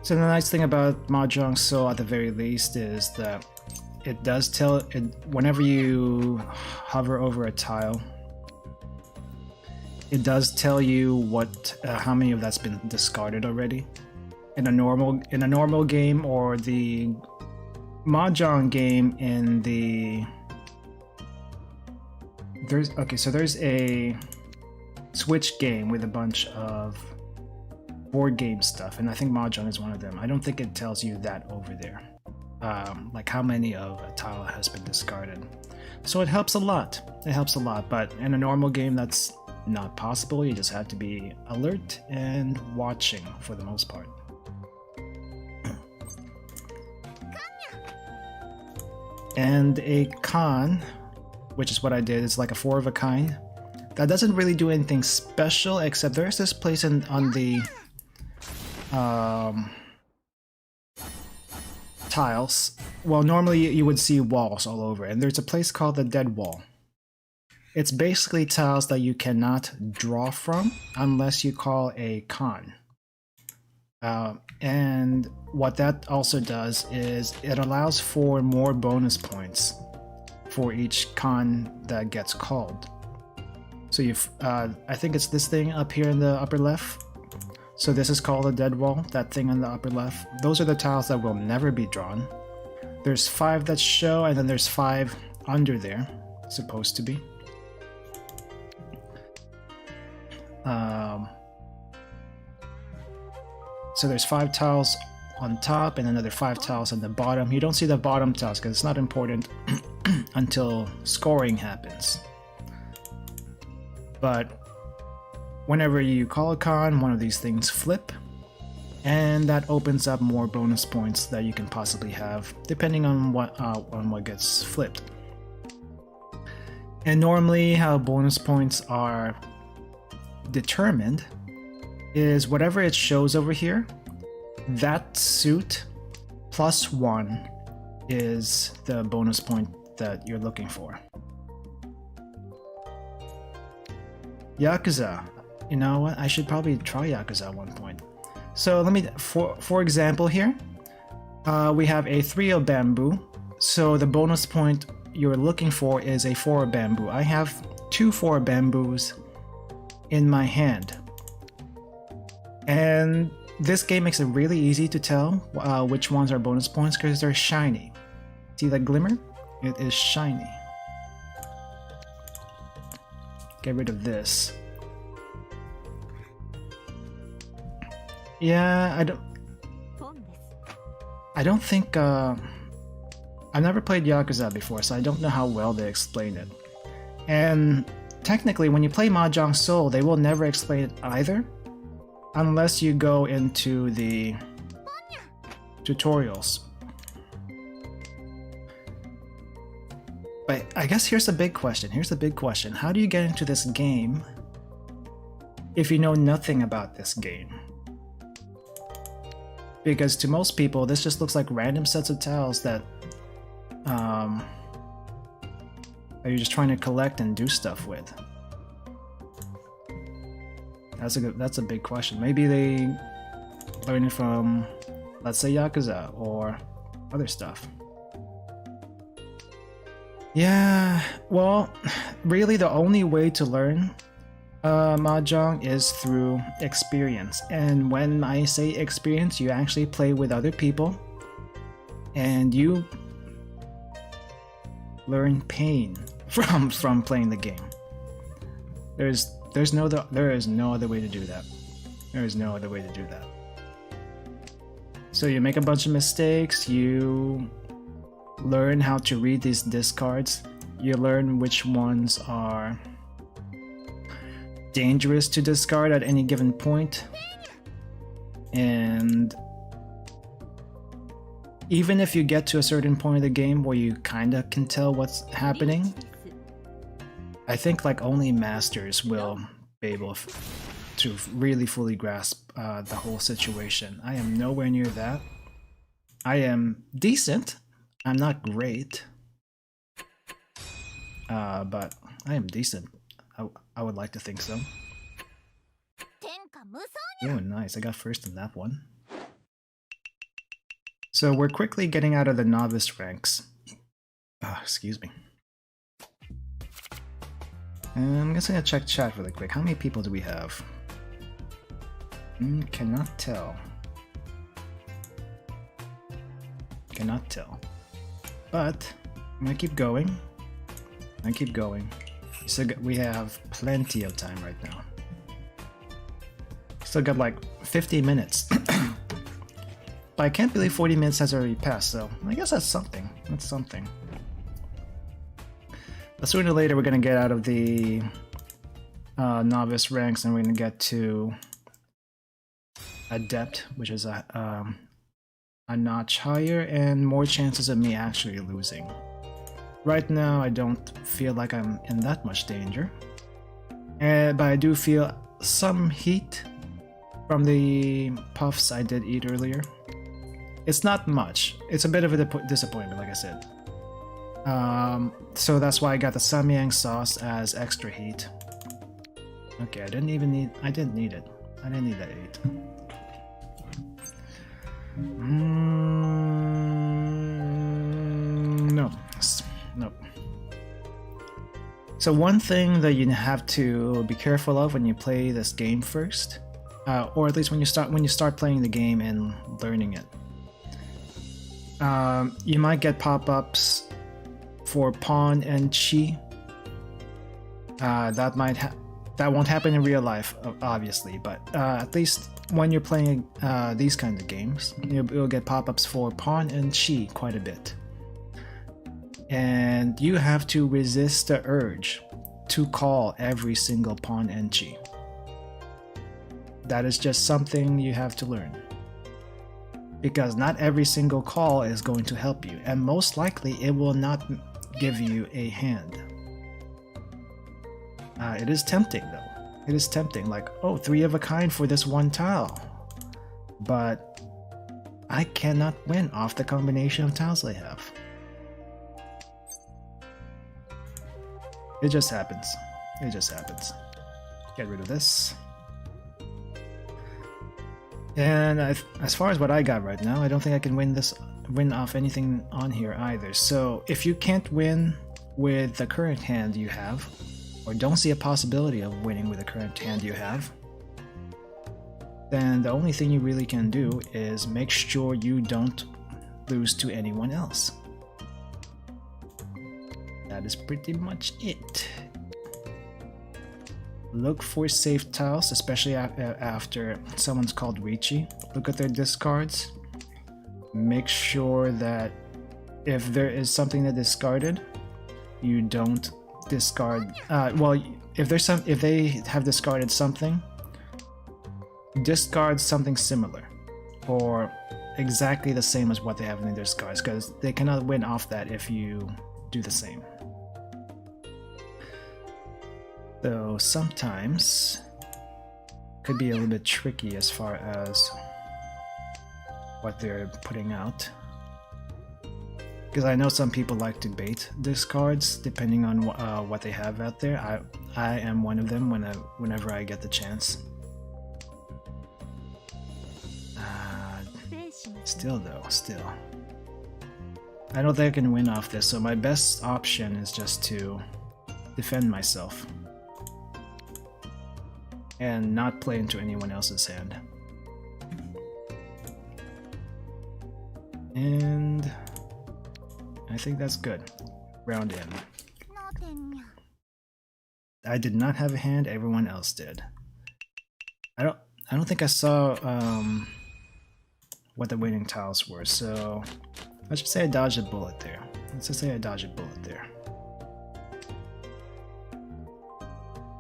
so the nice thing about Mahjong Soul at the very least is that it does tell it whenever you hover over a tile, it does tell you what how many of that's been discarded already. In a normal game or the Mahjong game in the there's a Switch game with a bunch of board game stuff, and I think Mahjong is one of them. I don't think it tells you that over there, like how many of a tile has been discarded. So it helps a lot. It helps a lot, but in a normal game that's not possible. You just have to be alert and watching for the most part. And a con, which is what I did, is like a 4 of a kind. That doesn't really do anything special, except there's this place on the tiles. Well, normally you would see walls all over, and there's a place called the dead wall. It's basically tiles that you cannot draw from unless you call a con. And what that also does is it allows for more bonus points for each con that gets called. So I think it's this thing up here in the upper left. So this is called a dead wall, that thing on the upper left. Those are the tiles that will never be drawn. There's 5 that show, and then there's 5 under there, supposed to be. So there's 5 tiles on top and another 5 tiles on the bottom. You don't see the bottom tiles because it's not important until scoring happens. But whenever you call a con, one of these things flip, and that opens up more bonus points that you can possibly have depending on what gets flipped. And normally how bonus points are determined is whatever it shows over here, that suit plus 1 is the bonus point that you're looking for. Yakuza. You know what? I should probably try Yakuza at one point. So let me, for example here, we have a 3 of bamboo. So the bonus point you're looking for is a 4 of bamboo. I have 2 4 of bamboos in my hand. And this game makes it really easy to tell which ones are bonus points because they're shiny. See that glimmer? It is shiny. Get rid of this. Yeah, I don't think I've never played Yakuza before, so I don't know how well they explain it. And technically, when you play Mahjong Soul, they will never explain it either, unless you go into the tutorials. But I guess here's the big question. How do you get into this game if you know nothing about this game? Because to most people, this just looks like random sets of tiles that you're just trying to collect and do stuff with. That's a big question. Maybe they learn it from, let's say, Yakuza or other stuff. Yeah, well, really the only way to learn Mahjong is through experience. And when I say experience, you actually play with other people and you learn pain from playing the game. There is no other way to do that. There is no other way to do that. So you make a bunch of mistakes, you learn how to read these discards, you learn which ones are dangerous to discard at any given point, and even if you get to a certain point of the game where you kind of can tell what's happening, I think like only masters will be able to really fully grasp the whole situation. I am nowhere near that. I am decent. I'm not great. But I am decent. I would like to think so. Oh, nice. I got first in that one. So we're quickly getting out of the novice ranks. Excuse me. And I'm just gonna check chat really quick. How many people do we have? Cannot tell. Cannot tell. But I'm gonna keep going. So we have plenty of time right now. Still got like 50 minutes. But I can't believe 40 minutes has already passed, so I guess that's something. That's something. But sooner or later we're gonna get out of the novice ranks and we're gonna get to adept, which is a notch higher and more chances of me actually losing. Right now I don't feel like I'm in that much danger, but I do feel some heat from the puffs I did eat earlier. It's not much. It's a bit of a disappointment, like I said. So that's why I got the samyang sauce as extra heat. Okay, I didn't need it. I didn't need that 8. No. No. So one thing that you have to be careful of when you play this game first, or at least when you start playing the game and learning it, you might get pop-ups for pawn and chi. That won't happen in real life, obviously, but at least when you're playing these kinds of games, you'll get pop-ups for pawn and chi quite a bit. And you have to resist the urge to call every single pawn and chi. That is just something you have to learn. Because not every single call is going to help you, and most likely it will not give you a hand. It is tempting though. It is tempting, like, oh, 3 of a kind for this one tile. But I cannot win off the combination of tiles I have. It just happens. It just happens. Get rid of this. And as far as what I got right now, I don't think I can win off anything on here either. So if you can't win with the current hand you have, or don't see a possibility of winning with the current hand you have, then the only thing you really can do is make sure you don't lose to anyone else. That is pretty much it. Look for safe tiles, especially after someone's called Ricci. Look at their discards. Make sure that if there is something that discarded, you don't discard. Well, if they have discarded something, discard something similar or exactly the same as what they have in their discards, because they cannot win off that if you do the same. So sometimes could be a little bit tricky as far as what they're putting out, because I know some people like to bait discards depending on what they have out there. I am one of them whenever I get the chance. Still, I don't think I can win off this, so my best option is just to defend myself and not play into anyone else's hand. And I think that's good. Round in. I did not have a hand, everyone else did. I don't think I saw what the winning tiles were, so let's just say I dodged a bullet there. Let's just say I dodged a bullet there.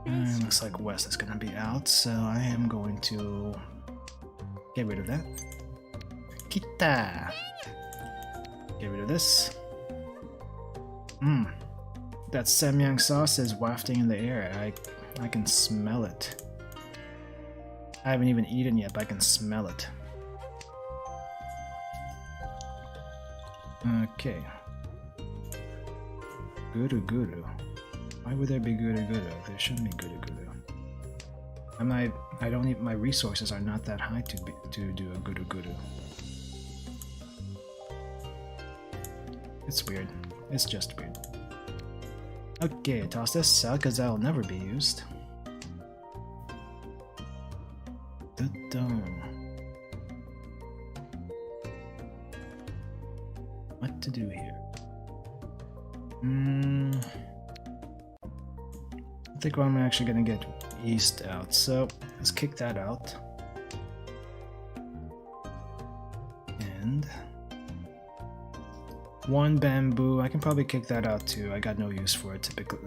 And looks like West is gonna be out, so I am going to get rid of that. Kita! Get rid of this. That samyang sauce is wafting in the air. I can smell it. I haven't even eaten yet, but I can smell it. Okay. Guru guru. Why would there be guru guru? There shouldn't be guru guru. I don't need, my resources are not that high to do a guru guru. It's weird. It's just weird. Okay, toss this out because that'll never be used. What to do here? I think I'm actually gonna get yeast out, so let's kick that out. And one bamboo, I can probably kick that out too. I got no use for it typically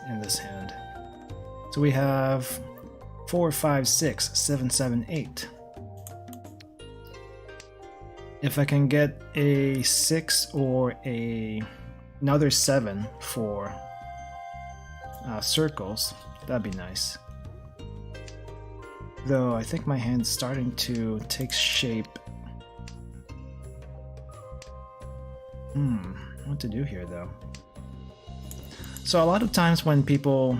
in this hand. So we have 4, 5, 6, 7, 7, 8. If I can get a 6 or another 7 for circles, that'd be nice. Though I think my hand's starting to take shape. What to do here though? So a lot of times when people,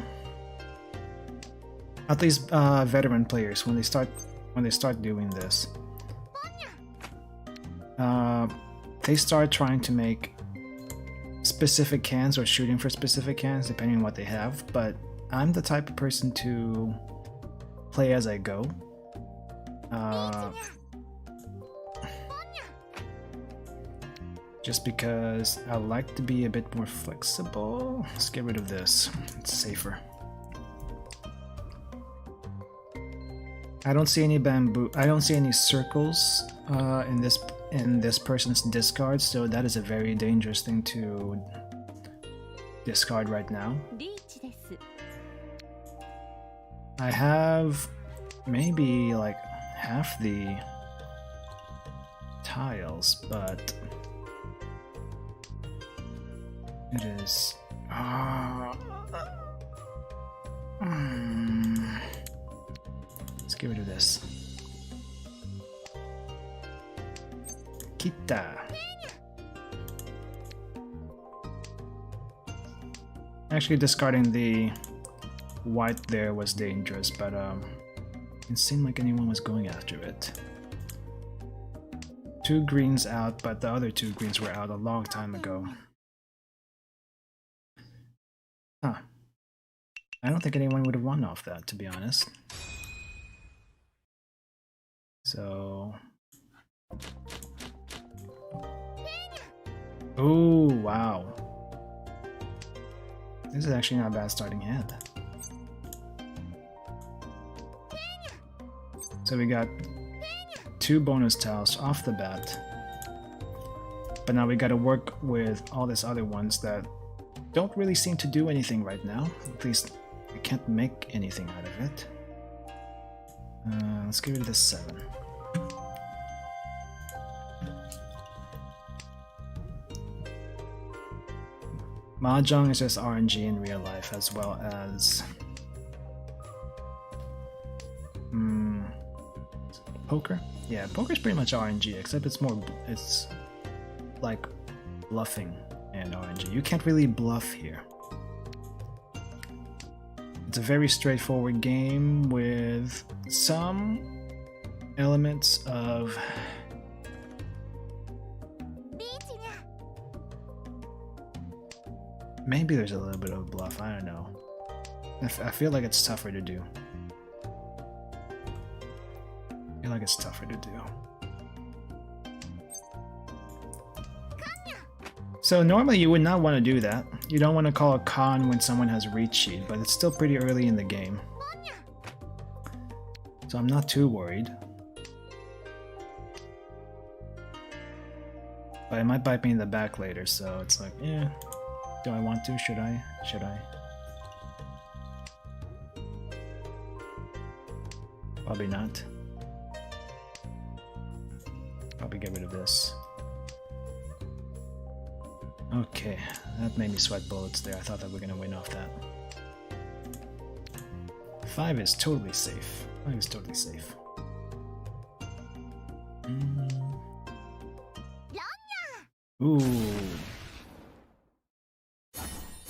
at least veteran players, when they start doing this, they start trying to make specific cans or shooting for specific cans depending on what they have, but I'm the type of person to play as I go. Just because I like to be a bit more flexible. Let's get rid of this, it's safer. I don't see any bamboo, I don't see any circles in this person's discard, so that is a very dangerous thing to discard right now. I have maybe like half the tiles, but it is let's get rid of this. Kita. Actually, discarding the white there was dangerous, but it seemed like anyone was going after it. 2 greens out, but the other 2 greens were out a long time ago. Huh. I don't think anyone would have won off that, to be honest. So... oh, wow. This is actually not a bad starting hand. So we got 2 bonus tiles off the bat. But now we gotta work with all these other ones that don't really seem to do anything right now. At least we can't make anything out of it. Let's get rid of this 7. Mahjong is just RNG in real life, as well as poker. Yeah, poker's pretty much RNG, except it's like bluffing and RNG. You can't really bluff here. It's a very straightforward game with some elements of maybe there's a little bit of bluff, I don't know. I feel like it's tougher to do. I feel like it's tougher to do. So normally you would not want to do that. You don't want to call a con when someone has reach sheet, but it's still pretty early in the game. So I'm not too worried. But it might bite me in the back later, so it's like, yeah. Do I want to? Should I? Should I? Probably not. Probably get rid of this. Okay, that made me sweat bullets there. I thought that we were gonna win off that. 5 is totally safe. 5 is totally safe. Ooh.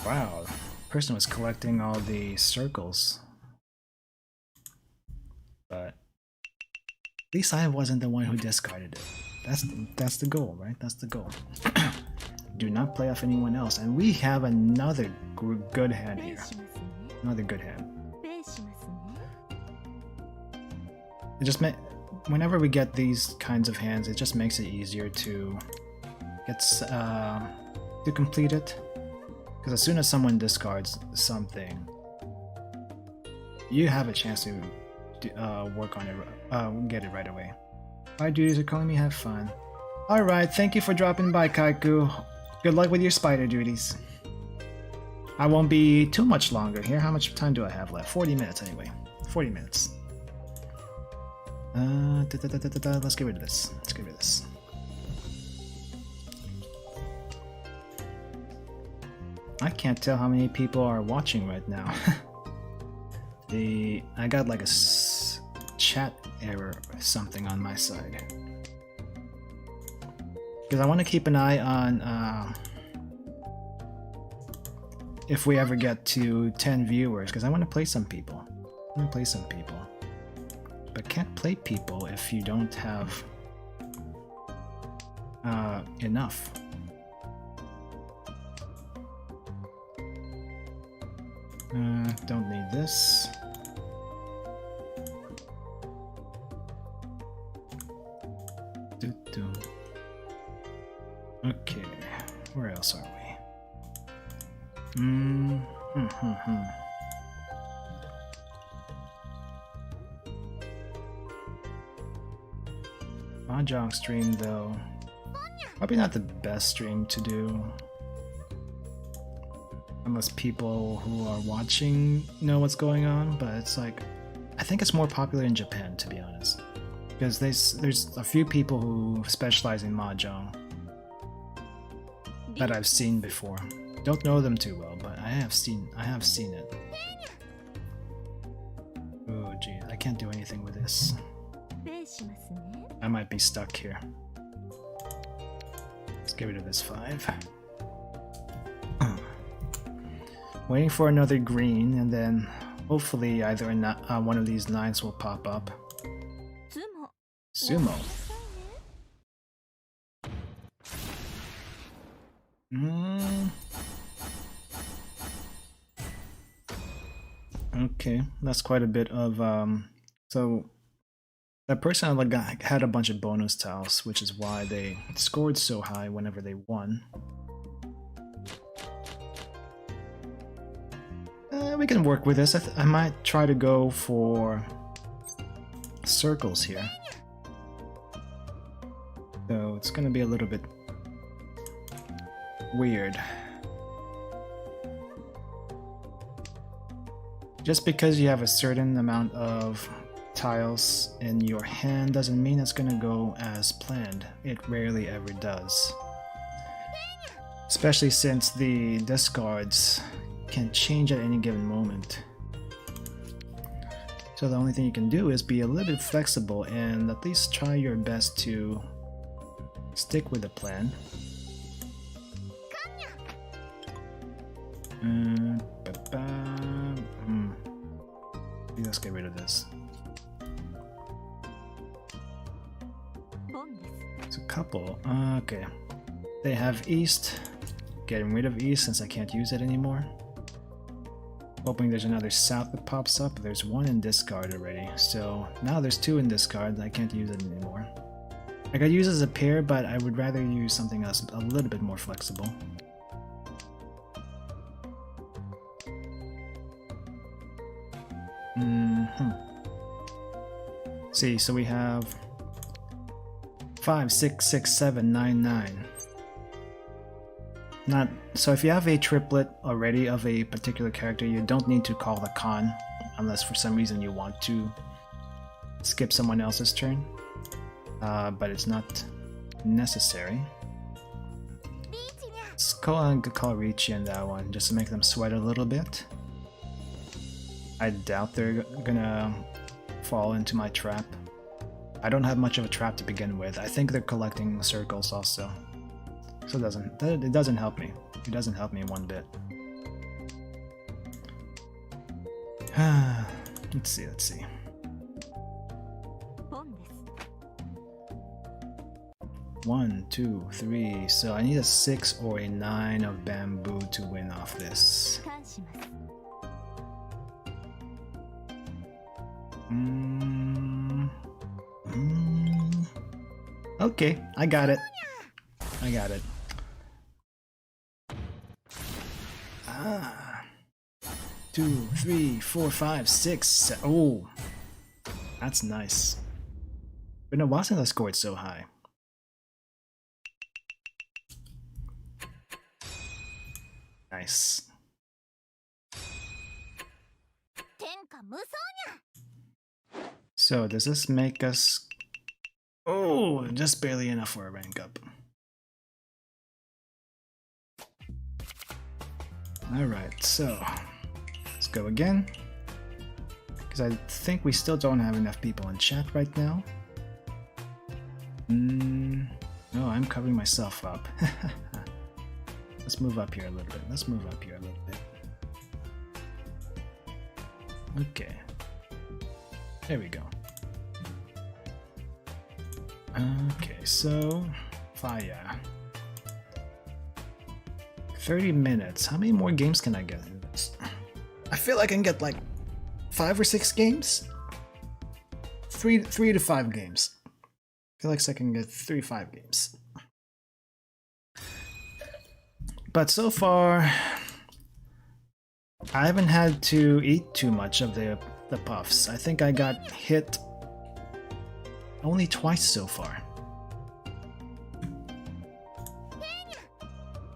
Wow. Person was collecting all the circles. But at least I wasn't the one who discarded it. That's the goal, right? That's the goal. Do not play off anyone else. And we have another good hand here. Another good hand. It just whenever we get these kinds of hands, it just makes it easier to complete it. Because as soon as someone discards something, you have a chance to work on it, get it right away. Bye, duties are calling me. Have fun. All right, thank you for dropping by, Kaiku. Good luck with your spider duties. I won't be too much longer here. How much time do I have left? 40 minutes anyway. 40 minutes. Let's get rid of this. Let's get rid of this. I can't tell how many people are watching right now. I got like a chat error or something on my side. Because I want to keep an eye on if we ever get to 10 viewers, because I want to play some people. But can't play people if you don't have enough. Don't need this. Okay, where else are we? Mahjong stream though, probably not the best stream to do. Unless people who are watching know what's going on, but it's like, I think it's more popular in Japan, to be honest. Because there's a few people who specialize in Mahjong that I've seen before. Don't know them too well, but I have seen it. Oh geez, I can't do anything with this. I might be stuck here. Let's get rid of this 5. Waiting for another green, and then hopefully either one of these 9s will pop up. Sumo. Okay, that's quite a bit of so that person had a bunch of bonus tiles, which is why they scored so high whenever they won. We can work with this. I might try to go for circles here. So it's gonna be a little bit weird. Just because you have a certain amount of tiles in your hand doesn't mean it's gonna go as planned. It rarely ever does. Especially since the discards can change at any given moment. So the only thing you can do is be a little bit flexible and at least try your best to stick with the plan. Let's get rid of this. It's a couple. Okay. They have East. Getting rid of East since I can't use it anymore. Hoping there's another South that pops up. There's 1 in discard already. So now there's 2 in discard and I can't use it anymore. I could use it as a pair, but I would rather use something else a little bit more flexible. See, so we have 5, 6, 6, 7, 9, 9. So if you have a triplet already of a particular character, you don't need to call the con unless for some reason you want to skip someone else's turn. But it's not necessary. Let's call Ricci in that one just to make them sweat a little bit. I doubt they're gonna fall into my trap. I don't have much of a trap to begin with. I think they're collecting circles also. So it doesn't help me. It doesn't help me one bit. Let's see. One, two, three. So I need a 6 or a 9 of bamboo to win off this. Okay, I got it. I got it. 2, 3, 4, 5, 6, 7. Oh, that's nice. But no, why hasn't I scored so high? Nice. So does this make us... Oh, just barely enough for a rank up. Alright, so let's go again. Because I think we still don't have enough people in chat right now. No, I'm covering myself up. Let's move up here a little bit. Okay. There we go. Okay, so fire. 30 minutes. How many more games can I get in this? I feel I can get like 5 or 6 games. 3 to 5 games. I feel like I can get 3 to 5 games. But so far, I haven't had to eat too much of the puffs. I think I got hit only twice so far.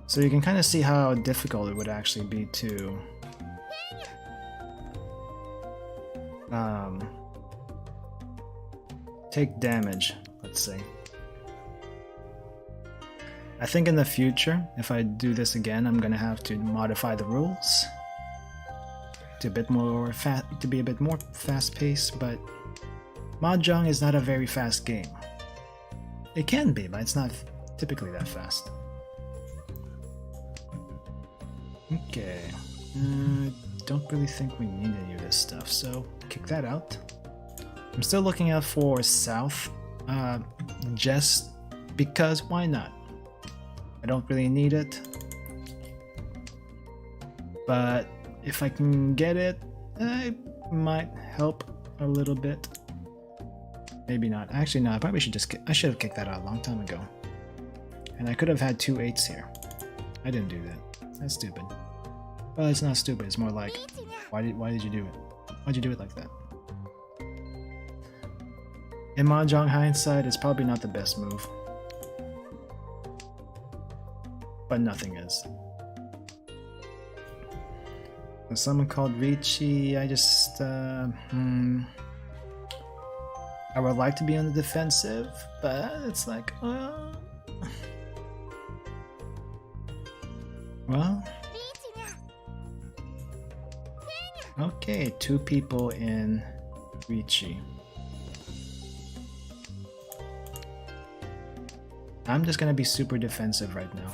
So you can kind of see how difficult it would actually be to take damage, let's say. I think in the future, if I do this again, I'm gonna have to modify the rules to be a bit more fast-paced, but Mahjong is not a very fast game. It can be, but it's not typically that fast. Okay, don't really think we need any of this stuff, so kick that out. I'm still looking out for south, just because why not? I don't really need it, but if I can get it, it might help a little bit. Maybe not. Actually, no. I should have kicked that out a long time ago. And I could have had 2 8s here. I didn't do that. That's stupid. Well, it's not stupid. It's more like, why did you do it? Why'd you do it like that? In Mahjong hindsight, it's probably not the best move. But nothing is. When someone called Ricci, I just, I would like to be on the defensive, but it's like, well... Okay, 2 people in Ricci. I'm just gonna be super defensive right now.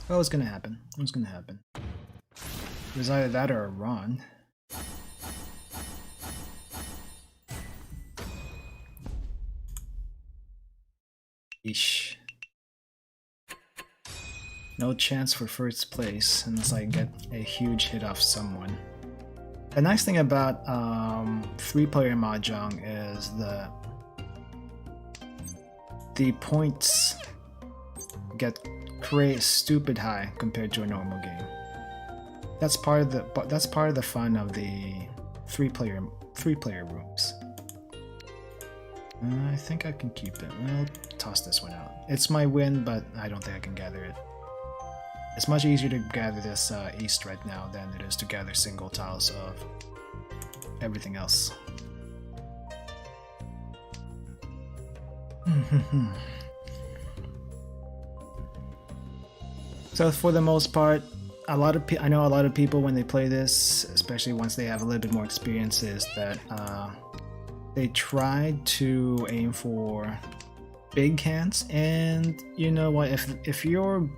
Oh, what's gonna happen? What's gonna happen? It was either that or a Ron. Eesh. No chance for first place unless I get a huge hit off someone. The nice thing about 3-player Mahjong is the points get stupid high compared to a normal game. That's part of the fun of the 3-player rooms. I think I can keep it. I'll toss this one out. It's my win, but I don't think I can gather it. It's much easier to gather this east right now than it is to gather single tiles of everything else. So for the most part, I know a lot of people when they play this, especially once they have a little bit more experience, is that they try to aim for big hands. And you know what? If you're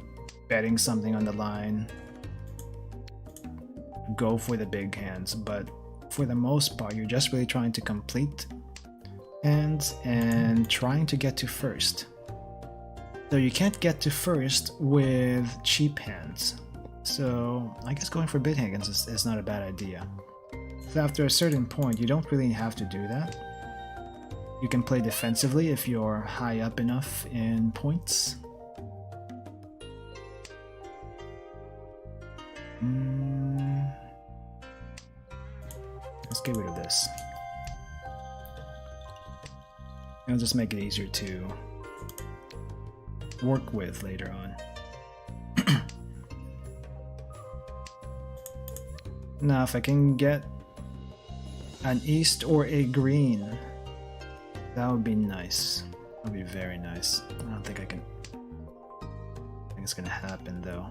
betting something on the line, go for the big hands. But for the most part, you're just really trying to complete hands and trying to get to first. So you can't get to first with cheap hands. So I guess going for big hands is not a bad idea. So after a certain point, you don't really have to do that. You can play defensively if you're high up enough in points. Let's get rid of this. It'll just make it easier to work with later on. Now if I can get an east or a green, that would be nice. That would be very nice. I don't think I can. I think it's gonna happen though.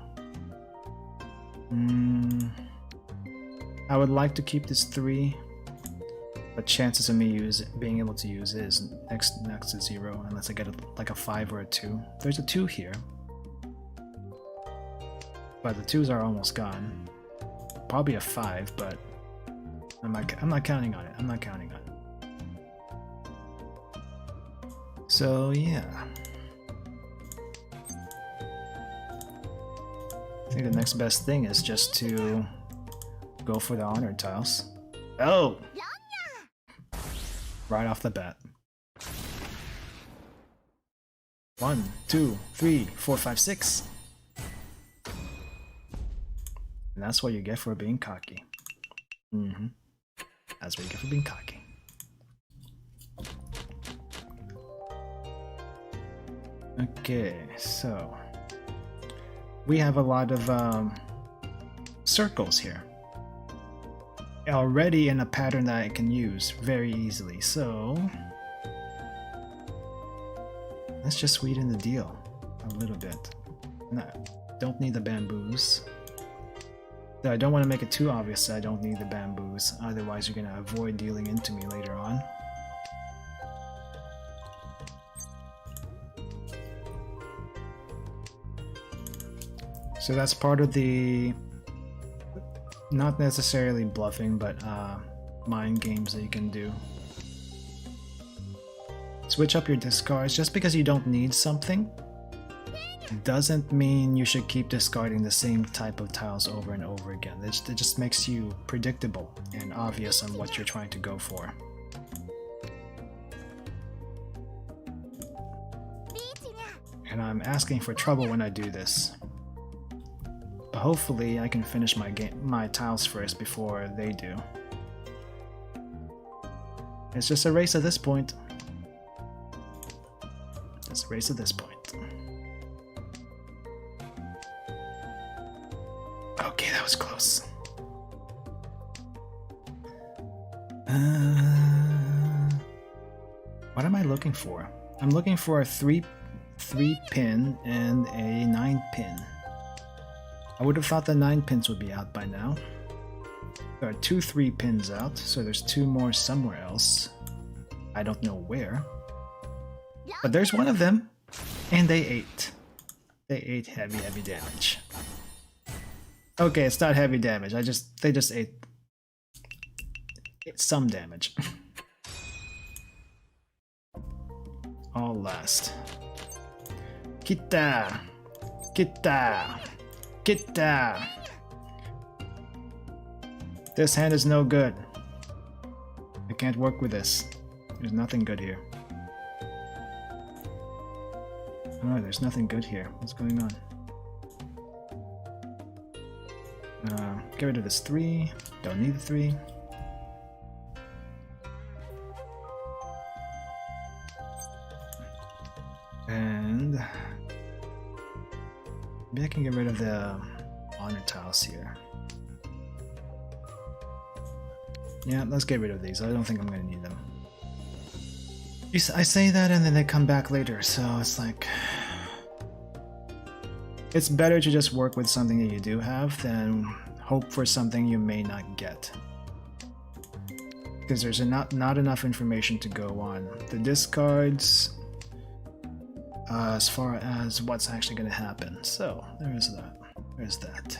I would like to keep this 3, but chances of me being able to use it is next to 0 unless I get like a 5 or a 2. There's a 2 here, but the 2s are almost gone. Probably a 5, but I'm not counting on it. I'm not counting on it. So yeah, I think the next best thing is just to go for the honor tiles. Oh! Right off the bat. 1, 2, 3, 4, 5, 6. And that's what you get for being cocky. That's what you get for being cocky. Okay, so we have a lot of circles here already in a pattern that I can use very easily. So let's just sweeten the deal a little bit. No, don't need the bamboos. I don't want to make it too obvious that I don't need the bamboos, otherwise you're going to avoid dealing into me later on. So that's part of the, not necessarily bluffing, but mind games that you can do. Switch up your discards. Just because you don't need something doesn't mean you should keep discarding the same type of tiles over and over again. It just makes you predictable and obvious on what you're trying to go for. And I'm asking for trouble when I do this. But hopefully I can finish my tiles first before they do. It's just a race at this point. It's a race at this point. Okay, that was close. What am I looking for? I'm looking for a 3 pin and a 9 pin. I would have thought the 9 pins would be out by now. There are 2 3 pins out, so there's 2 more somewhere else. I don't know where. But there's one of them, and they ate. They ate heavy damage. Okay, it's not heavy damage. They just ate some damage. All last. Kita! Kita! Kita! This hand is no good. I can't work with this. There's nothing good here. Oh, there's nothing good here. What's going on? Get rid of this 3. Don't need the 3. And maybe I can get rid of the honor tiles here. Yeah, let's get rid of these. I don't think I'm going to need them. I say that and then they come back later, so it's like... It's better to just work with something that you do have than hope for something you may not get. Because there's not enough information to go on. The discards, as far as what's actually going to happen. So there's that. There's that.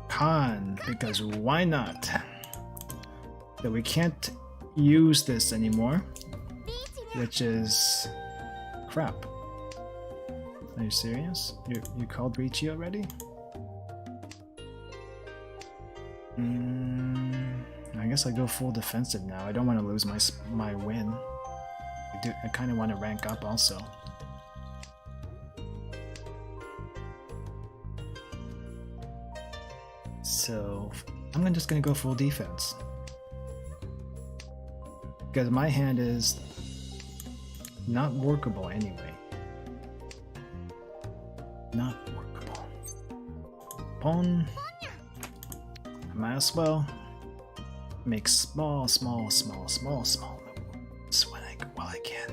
Con, because why not? That we can't use this anymore, which is crap. Are you serious? You called Ricci already? I guess I go full defensive now. I don't want to lose my win. I kind of want to rank up also. So I'm just gonna go full defense because my hand is not workable anyway. Not workable. Pawn. I might as well make small moves while I can.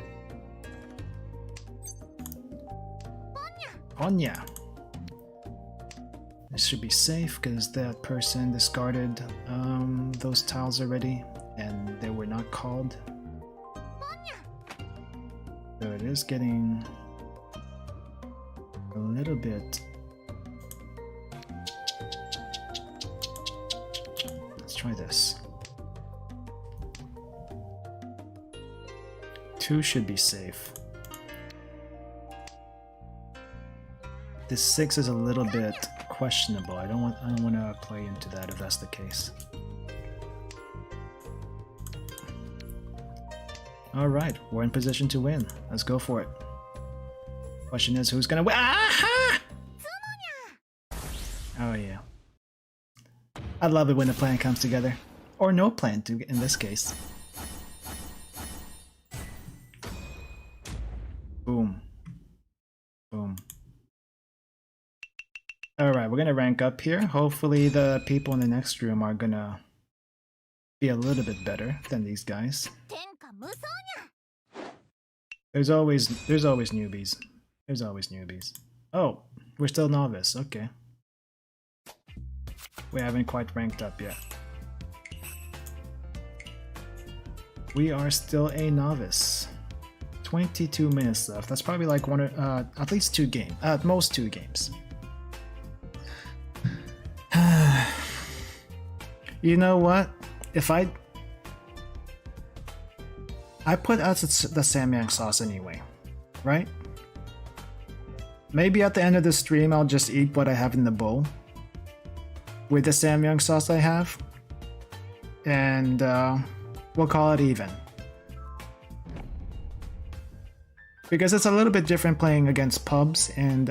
Ponya. This should be safe because that person discarded those tiles already and they were not called. So it is getting a little bit. Let's try this. 2 should be safe. This 6 is a little bit questionable. I don't want to play into that if that's the case. All right, we're in position to win. Let's go for it. Question is, who's gonna win? Ah-ha! Oh yeah. I love it when a plan comes together, or no plan in this case. Boom. Boom. Alright, we're gonna rank up here. Hopefully the people in the next room are gonna be a little bit better than these guys. There's always newbies. There's always newbies. Oh, we're still novice, okay. We haven't quite ranked up yet. We are still a novice. 22 minutes left. That's probably like at least 2 games. At most 2 games. You know what? If I put out the Samyang sauce anyway, right? Maybe at the end of the stream I'll just eat what I have in the bowl with the Samyang sauce I have, and we'll call it even. Because it's a little bit different playing against pubs and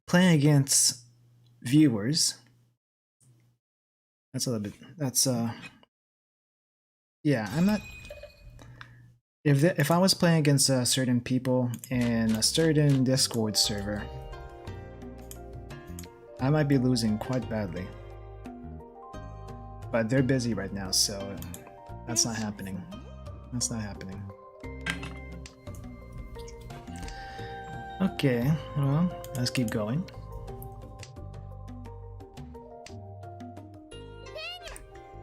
playing against viewers. That's a little bit. That's yeah. I'm not. If I was playing against certain people in a certain Discord server, I might be losing quite badly. But they're busy right now, so that's not happening. That's not happening. Okay, well, let's keep going.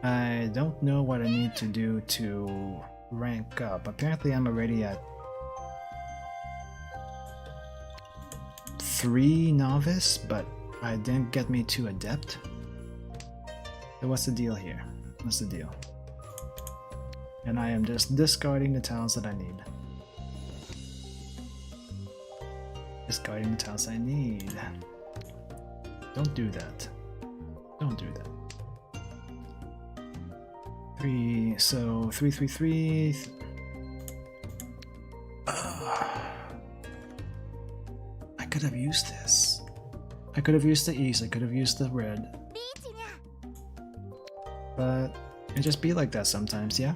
I don't know what I need to do to rank up. Apparently I'm already at 3 novice, but I didn't get me to adept. So what's the deal here? What's the deal? And I am just discarding the tiles that I need. Discarding the tiles I need. Don't do that. Don't do that. 3, so 3, 3, 3. I could have used this. I could have used the east, I could have used the red. But it just be like that sometimes, yeah?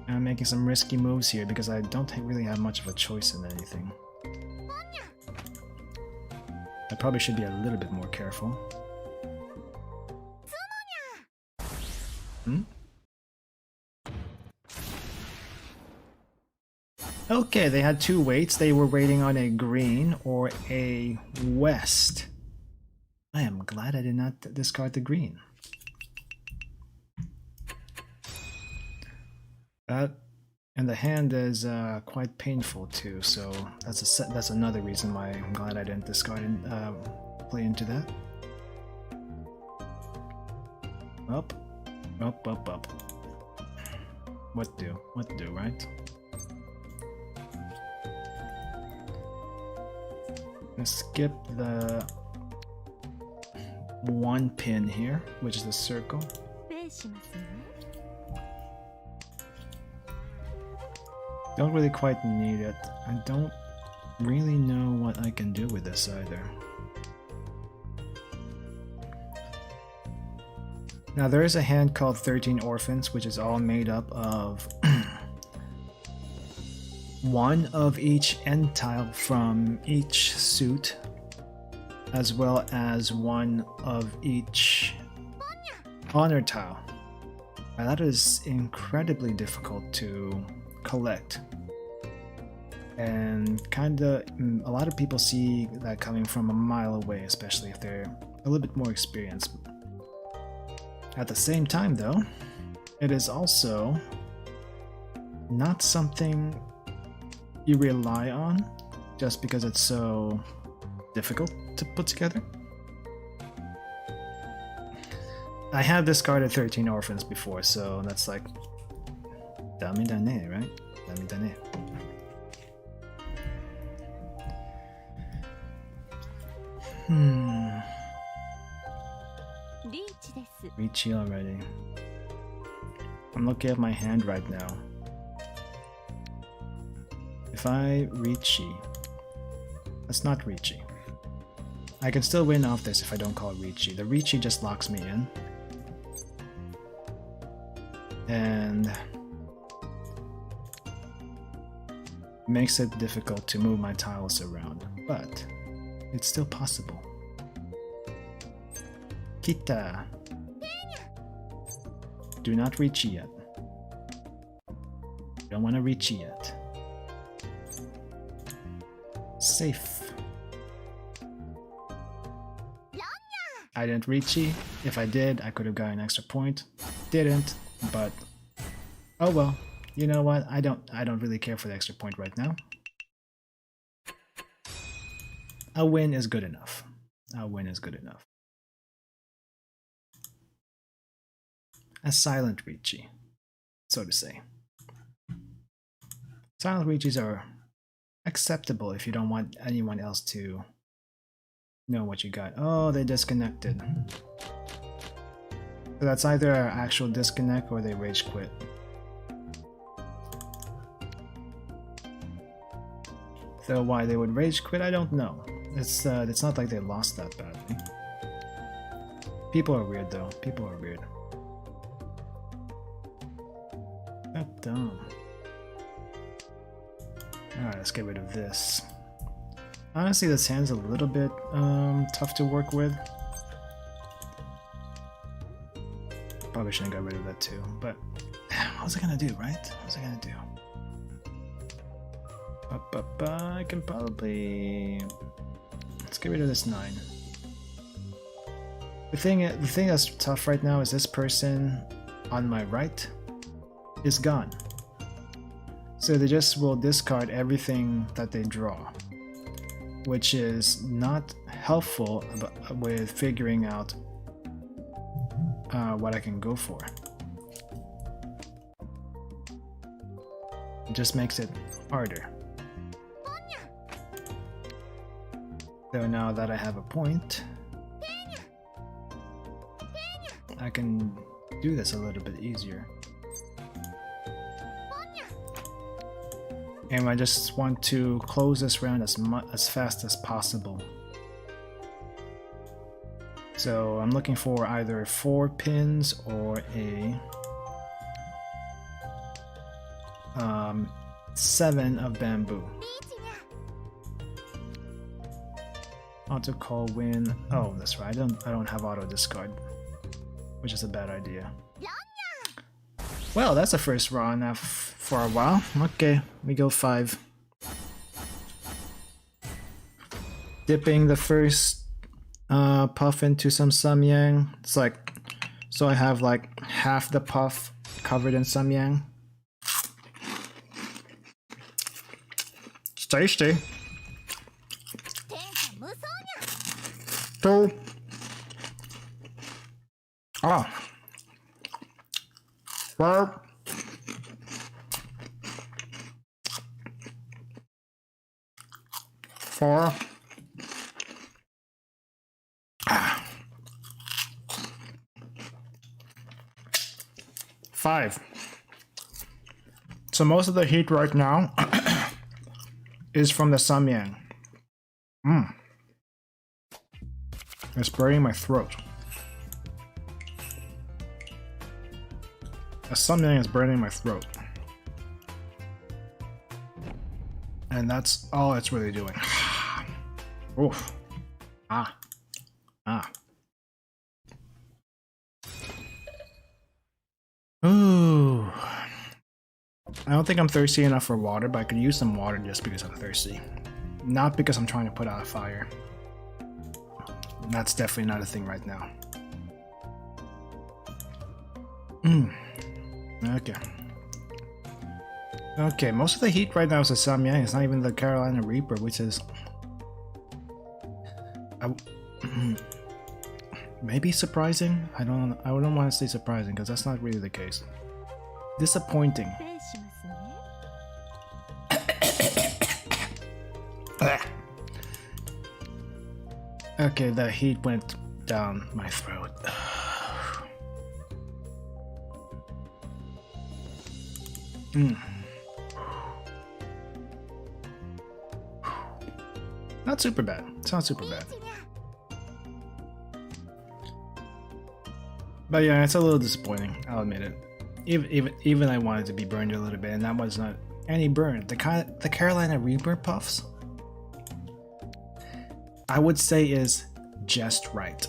I'm making some risky moves here because I don't really have much of a choice in anything. I probably should be a little bit more careful. Okay, they had two waits. They were waiting on a green or a west. I am glad I did not discard the green. That and the hand is quite painful too, so that's another reason why I'm glad I didn't discard and play into that. Up, up, up, up. What do, right? Let's skip the one pin here, which is the circle. Don't really quite need it. I don't really know what I can do with this either. Now there is a hand called 13 Orphans, which is all made up of one of each end tile from each suit, as well as one of each honor tile. Now that is incredibly difficult to collect, and kinda a lot of people see that coming from a mile away, especially if they're a little bit more experienced. At the same time though, it is also not something you rely on just because it's so difficult to put together. I have discarded 13 Orphans before, so that's like dame dane, right? Dame dane. Richi already. I'm looking at my hand right now. If I Richi, that's not Richi. I can still win off this if I don't call Richi. The Richi just locks me in. And makes it difficult to move my tiles around, but it's still possible. Kita. Do not reach yet. Don't want to reach yet. Safe. I didn't reach. If I did, I could have got an extra point. Didn't, but oh well. You know what? I don't really care for the extra point right now. A win is good enough. A win is good enough. A silent Richi, so to say. Silent Richis are acceptable if you don't want anyone else to know what you got. Oh, they disconnected. So that's either an actual disconnect or they rage quit. So why they would rage quit, I don't know. It's not like they lost that badly. People are weird though. People are weird. That dumb. Alright, let's get rid of this. Honestly, this hand's a little bit tough to work with. Probably shouldn't have got rid of that too, but what was I gonna do, right? What was I gonna do? I can probably... Let's get rid of this 9. The thing that's tough right now is this person on my right is gone. So they just will discard everything that they draw, which is not helpful with figuring out what I can go for. It just makes it harder. So now that I have a point, I can do this a little bit easier. And I just want to close this round as fast as possible. So I'm looking for either 4 pins or a 7 of bamboo. Auto call win. Oh, that's right. I don't have auto discard, which is a bad idea. Well, that's the first run for a while. Okay, we go 5. Dipping the first puff into some samyang. It's like, so I have like half the puff covered in samyang. It's tasty. 2. Ah. 4. 4. 5. So most of the heat right now is from the samyang. It's burning my throat. The samyang is burning my throat. And that's all it's really doing. Oof. Ah. Ooh. I don't think I'm thirsty enough for water, but I could use some water just because I'm thirsty. Not because I'm trying to put out a fire. That's definitely not a thing right now. Okay. Okay, most of the heat right now is the samyang. It's not even the Carolina Reaper, which is... maybe surprising? I don't want to say surprising, because that's not really the case. Disappointing. Okay, the heat went down my throat. Not super bad. It's not super bad. But yeah, it's a little disappointing, I'll admit it. Even I wanted to be burned a little bit, and that was not any burn. The Carolina Reaper puffs, I would say, is just right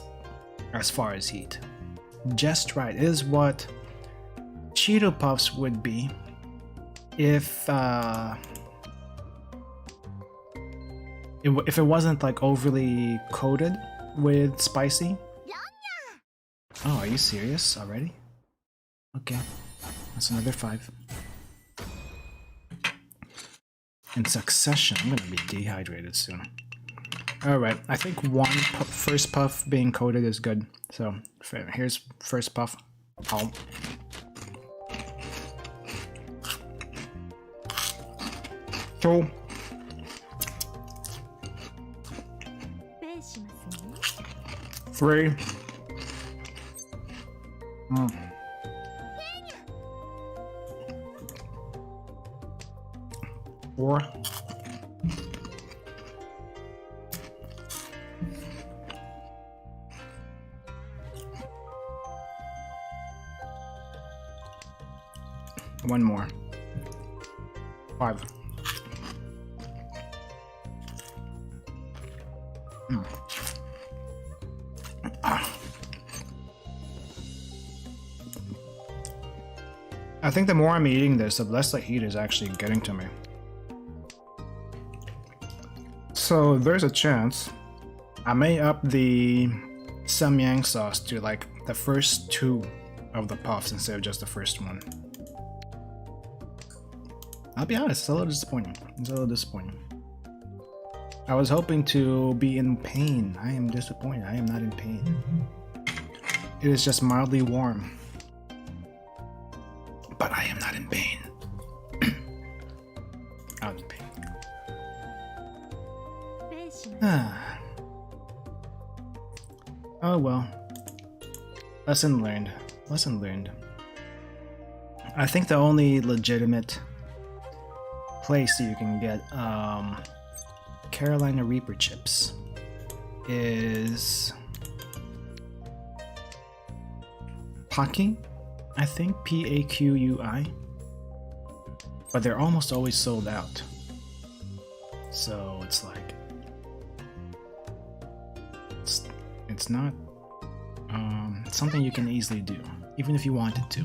as far as heat. Just right. It is what Cheeto puffs would be if it wasn't like overly coated with spicy. Oh, are you serious already? Okay, that's another 5. In succession. I'm gonna be dehydrated soon. Alright, I think first puff being coated is good. So, here's first puff. Oh. Two. 3. Four. 1 more. 5. I think the more I'm eating this, the less the heat is actually getting to me. So there's a chance I may up the samyang sauce to like the first 2 of the puffs instead of just the first one. I'll be honest, it's a little disappointing. It's a little disappointing. I was hoping to be in pain. I am disappointed. I am not in pain. It is just mildly warm. But I am not in pain. I'm in pain. Oh well. Lesson learned. Lesson learned. I think the only legitimate place that you can get Carolina Reaper chips is Paqui, I think, Paqui, but they're almost always sold out. So it's like it's not something you can easily do, even if you wanted to.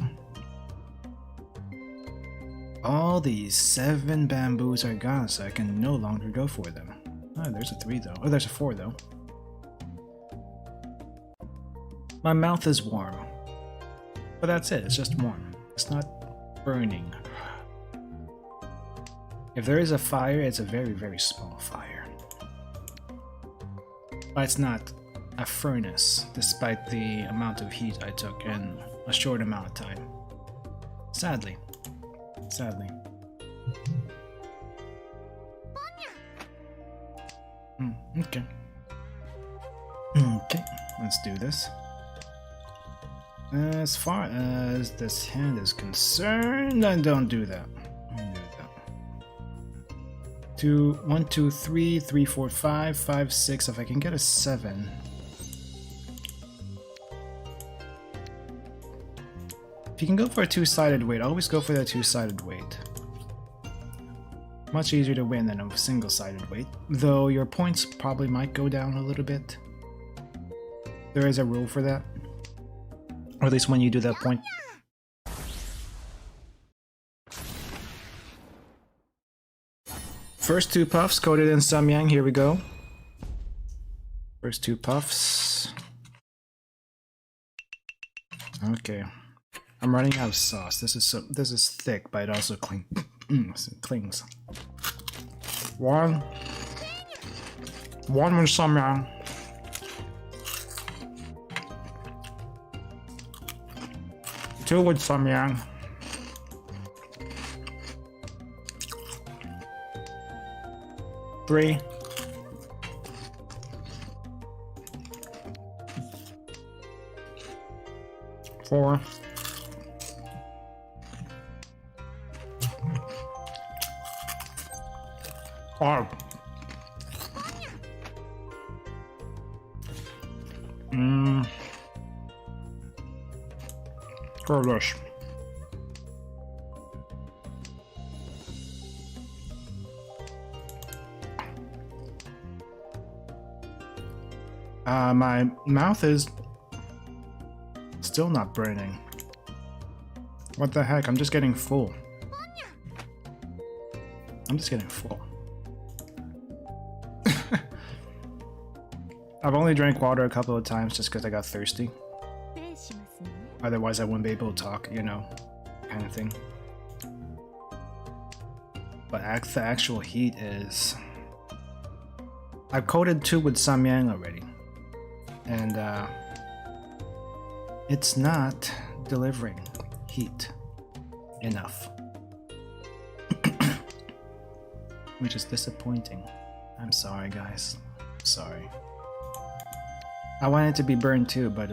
All these 7 bamboos are gone, so I can no longer go for them. Oh, there's a 3 though. Oh, there's a 4 though. My mouth is warm. But that's it, it's just warm. It's not burning. If there is a fire, it's a very, very small fire. But it's not a furnace, despite the amount of heat I took in a short amount of time. Sadly. Sadly. Okay. Okay, let's do this. As far as this hand is concerned, I don't do that. Don't do that. 1, 2, 3, 3, 4, 5, 5, 6. If I can get a 7. If you can go for a 2-sided weight, always go for that 2-sided weight. Much easier to win than a single-sided weight, though your points probably might go down a little bit. There is a rule for that. Or at least when you do that point. First 2 puffs coated in samyang, here we go. First 2 puffs. Okay. I'm running out of sauce. This is thick, but it also clings. One with samyang. 2 with samyang. 3. 4. 5. Gosh. My mouth is still not burning. What the heck? I'm just getting full. I'm just getting full. I've only drank water a couple of times just because I got thirsty. Otherwise I wouldn't be able to talk, you know, kind of thing. But the actual heat is... I've coated 2 with samyang already. And it's not delivering heat enough. Which is disappointing. I'm sorry, guys. Sorry. I want it to be burned too, but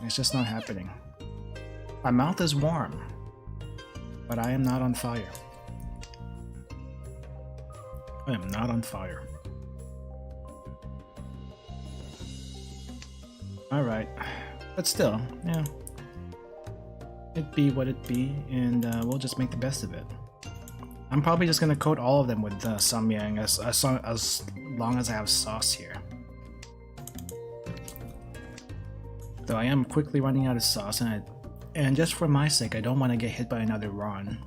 it's just not happening. My mouth is warm, but I am not on fire. I am not on fire. Alright, but still, yeah. It be what it be, and we'll just make the best of it. I'm probably just gonna coat all of them with samyang as long as I have sauce here. Though I am quickly running out of sauce, and just for my sake, I don't want to get hit by another Ron.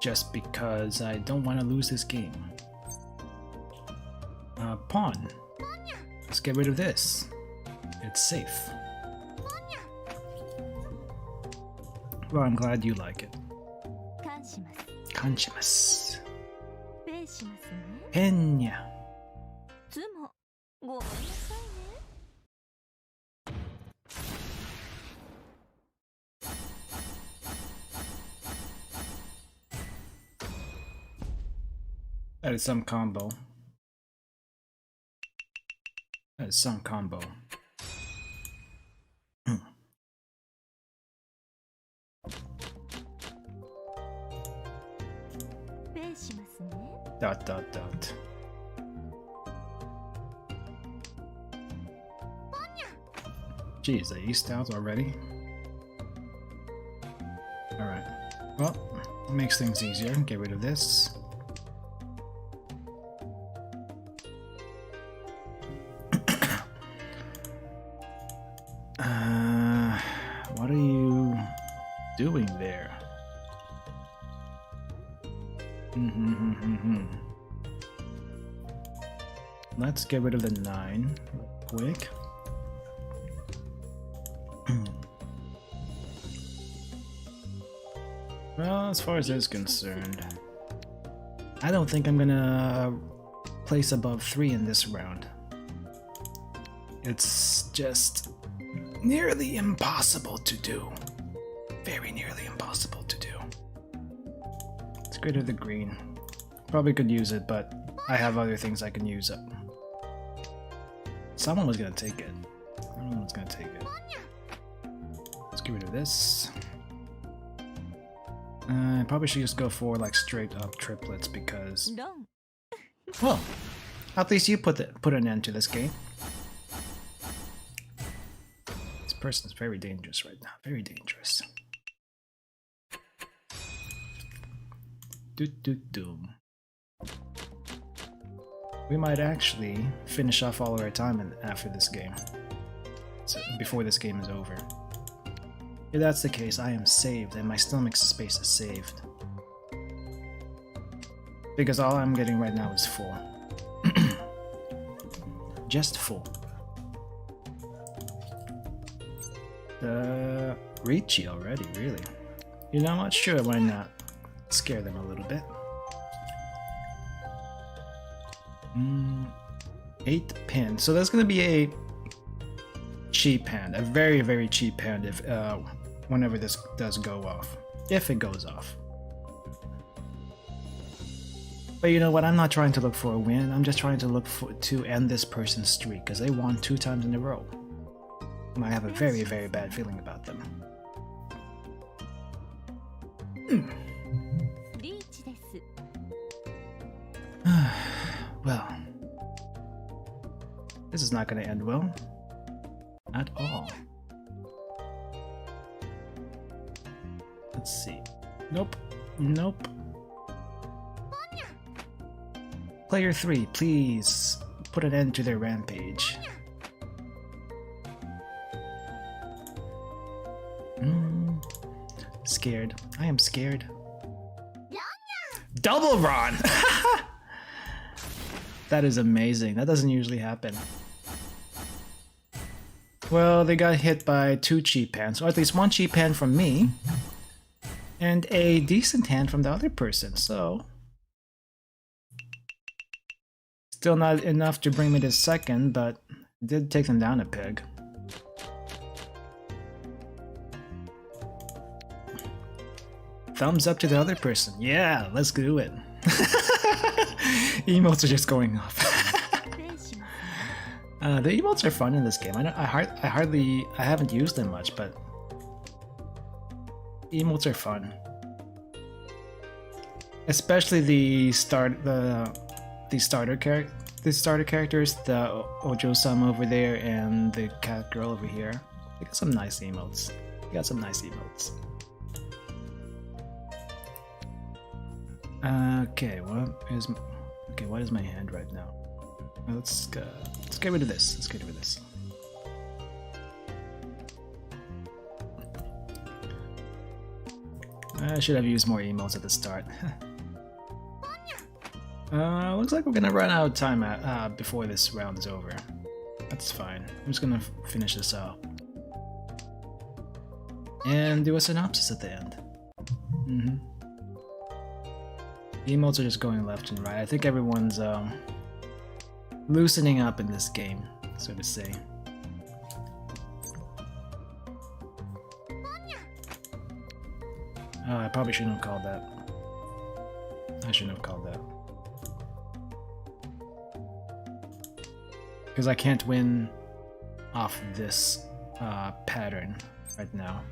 Just because I don't want to lose this game. Pawn. Let's get rid of this. It's safe. Well, I'm glad you like it. Kanshimasu. Penya. That is some combo. That is some combo. Dot dot dot. Geez, they east out already? Alright. Well, it makes things easier. Get rid of this. doing there? Let's get rid of the 9 real quick. Well, as far as this is concerned, I don't think I'm gonna place above 3 in this round. It's just nearly impossible to do. Very nearly impossible to do. Let's get rid of the green. Probably could use it, but I have other things I can use up. Someone was gonna take it. Someone was gonna take it. Let's get rid of this. I probably should just go for like straight up triplets because, well, at least you put an end to this game. This person is very dangerous right now. Very dangerous. Doom. We might actually finish off all of our time after this game. So before this game is over. If that's the case, I am saved and my stomach space is saved. Because all I'm getting right now is full. Just full. Ricci already, really? You know what? Sure, why not? Scare them a little bit. 8 pin. So that's gonna be a cheap hand, a very, very cheap hand if whenever this does go off. If it goes off. But you know what? I'm not trying to look for a win. I'm just trying to look to end this person's streak because they won 2 times in a row. And I have a very, very bad feeling about them. Well, this is not going to end well at all. Let's see. Nope. Nope. Player 3, please put an end to their rampage. Scared. I am scared. Double Ron! That is amazing. That doesn't usually happen. Well, they got hit by 2 cheap hands, or at least 1 cheap hand from me, and a decent hand from the other person, so... Still not enough to bring me to second, but did take them down a peg. Thumbs up to the other person. Yeah, let's do it. Emotes are just going off. The emotes are fun in this game. I haven't used them much, but emotes are fun. Especially the starter characters, the Ojo-sama over there and the cat girl over here. They got some nice emotes. Okay, what is my hand right now? Let's get rid of this. Let's get rid of this. I should have used more emotes at the start. Looks like we're gonna run out of time before this round is over. That's fine. I'm just gonna finish this out. And do a synopsis at the end. The emotes are just going left and right. I think everyone's loosening up in this game, so to say. I probably shouldn't have called that. I shouldn't have called that. Because I can't win off this pattern right now.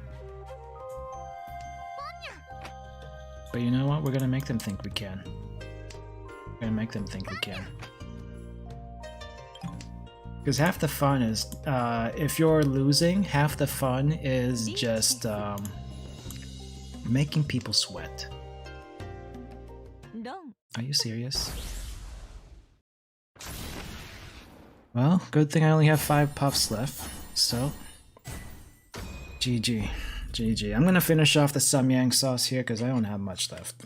But you know what? We're gonna make them think we can. We're gonna make them think we can. Because half the fun is, if you're losing, half the fun is just making people sweat. Are you serious? Well, good thing I only have 5 puffs left, so... GG. GG. I'm gonna finish off the samyang sauce here because I don't have much left.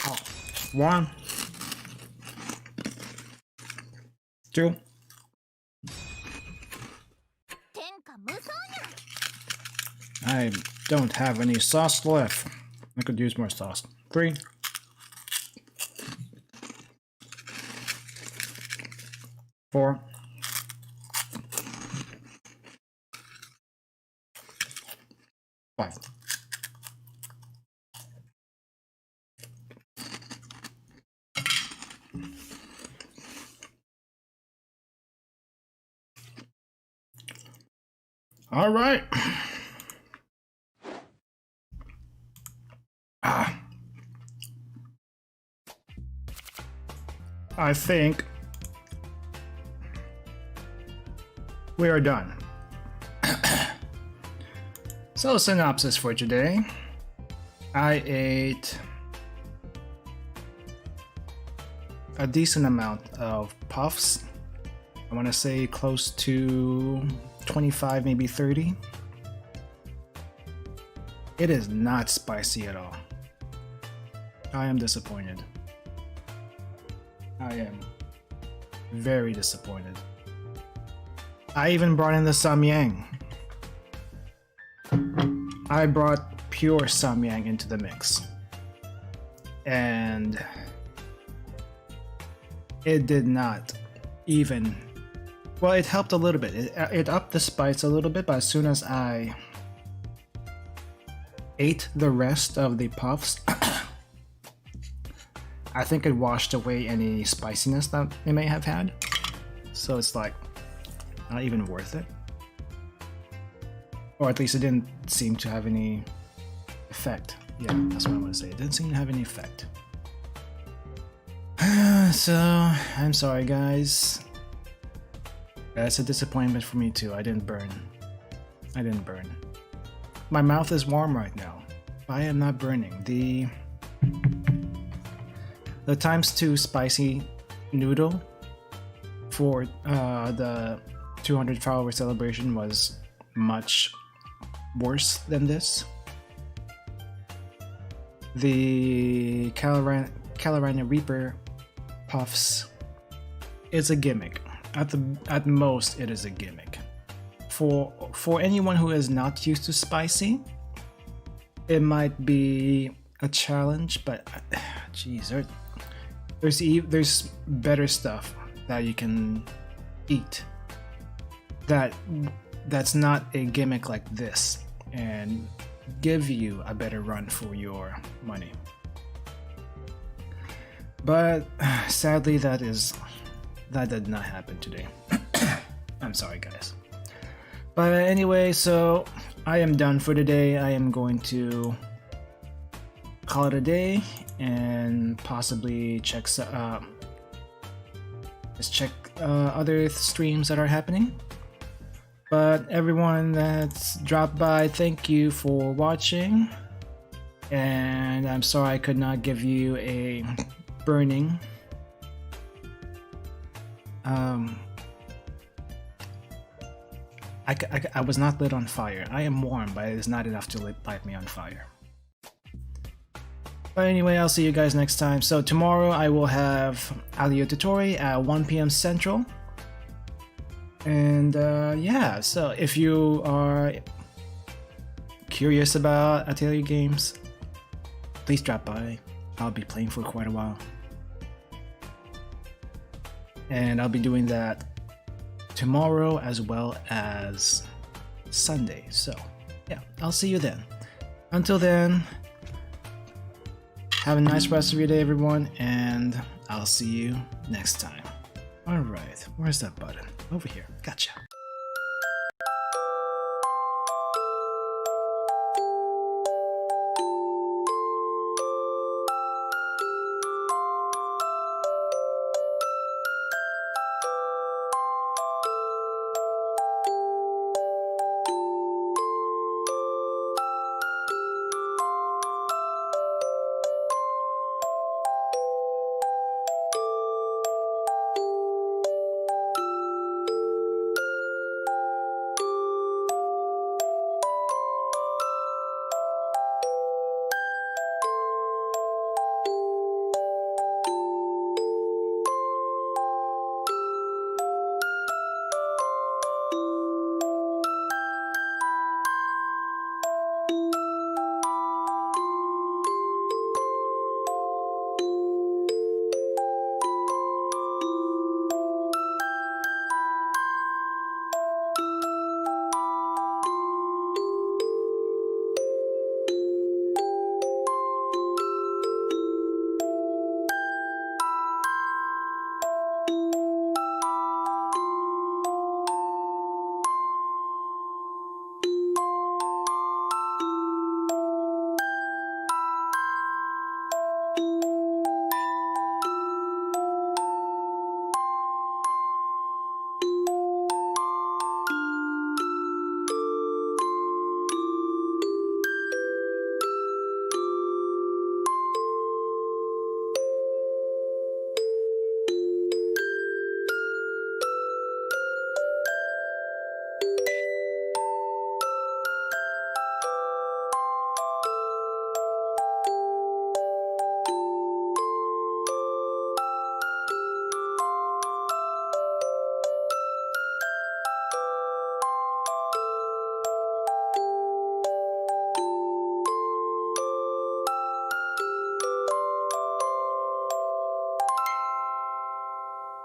Oh. 1, 2. I don't have any sauce left. I could use more sauce. 3. 4. 5. All right. I think we are done. So, synopsis for today. I ate a decent amount of puffs. I want to say close to 25, maybe 30. It is not spicy at all. I am disappointed. I am very disappointed. I even brought in the samyang. I brought pure samyang into the mix. And it did not even... Well, it helped a little bit. It upped the spice a little bit, but as soon as I ate the rest of the puffs, I think it washed away any spiciness that it may have had. So it's like, not even worth it. Or at least it didn't seem to have any effect. Yeah, that's what I want to say. It didn't seem to have any effect. So, I'm sorry guys. That's a disappointment for me too. I didn't burn. My mouth is warm right now. I am not burning. The ×2 spicy noodle for the 200 follower celebration was much worse than this. The Carolina Reaper puffs is a gimmick. At most, it is a gimmick. For anyone who is not used to spicy, it might be a challenge, but geez, there's better stuff that you can eat that's not a gimmick like this and give you a better run for your money. But sadly, that did not happen today. I'm sorry guys. But anyway, so I am done for today. I am going to call it a day and possibly check other streams that are happening. But everyone that's dropped by, thank you for watching. And I'm sorry I could not give you a burning. I was not lit on fire. I am warm, but it is not enough to light me on fire. But anyway, I'll see you guys next time. So tomorrow I will have Alio Tutori at 1 p.m. Central. And yeah, so if you are curious about Atelier games, please drop by. I'll be playing for quite a while. And I'll be doing that tomorrow as well as Sunday. So yeah, I'll see you then. Until then, have a nice rest of your day, everyone, and I'll see you next time. Alright, where's that button? Over here. Gotcha.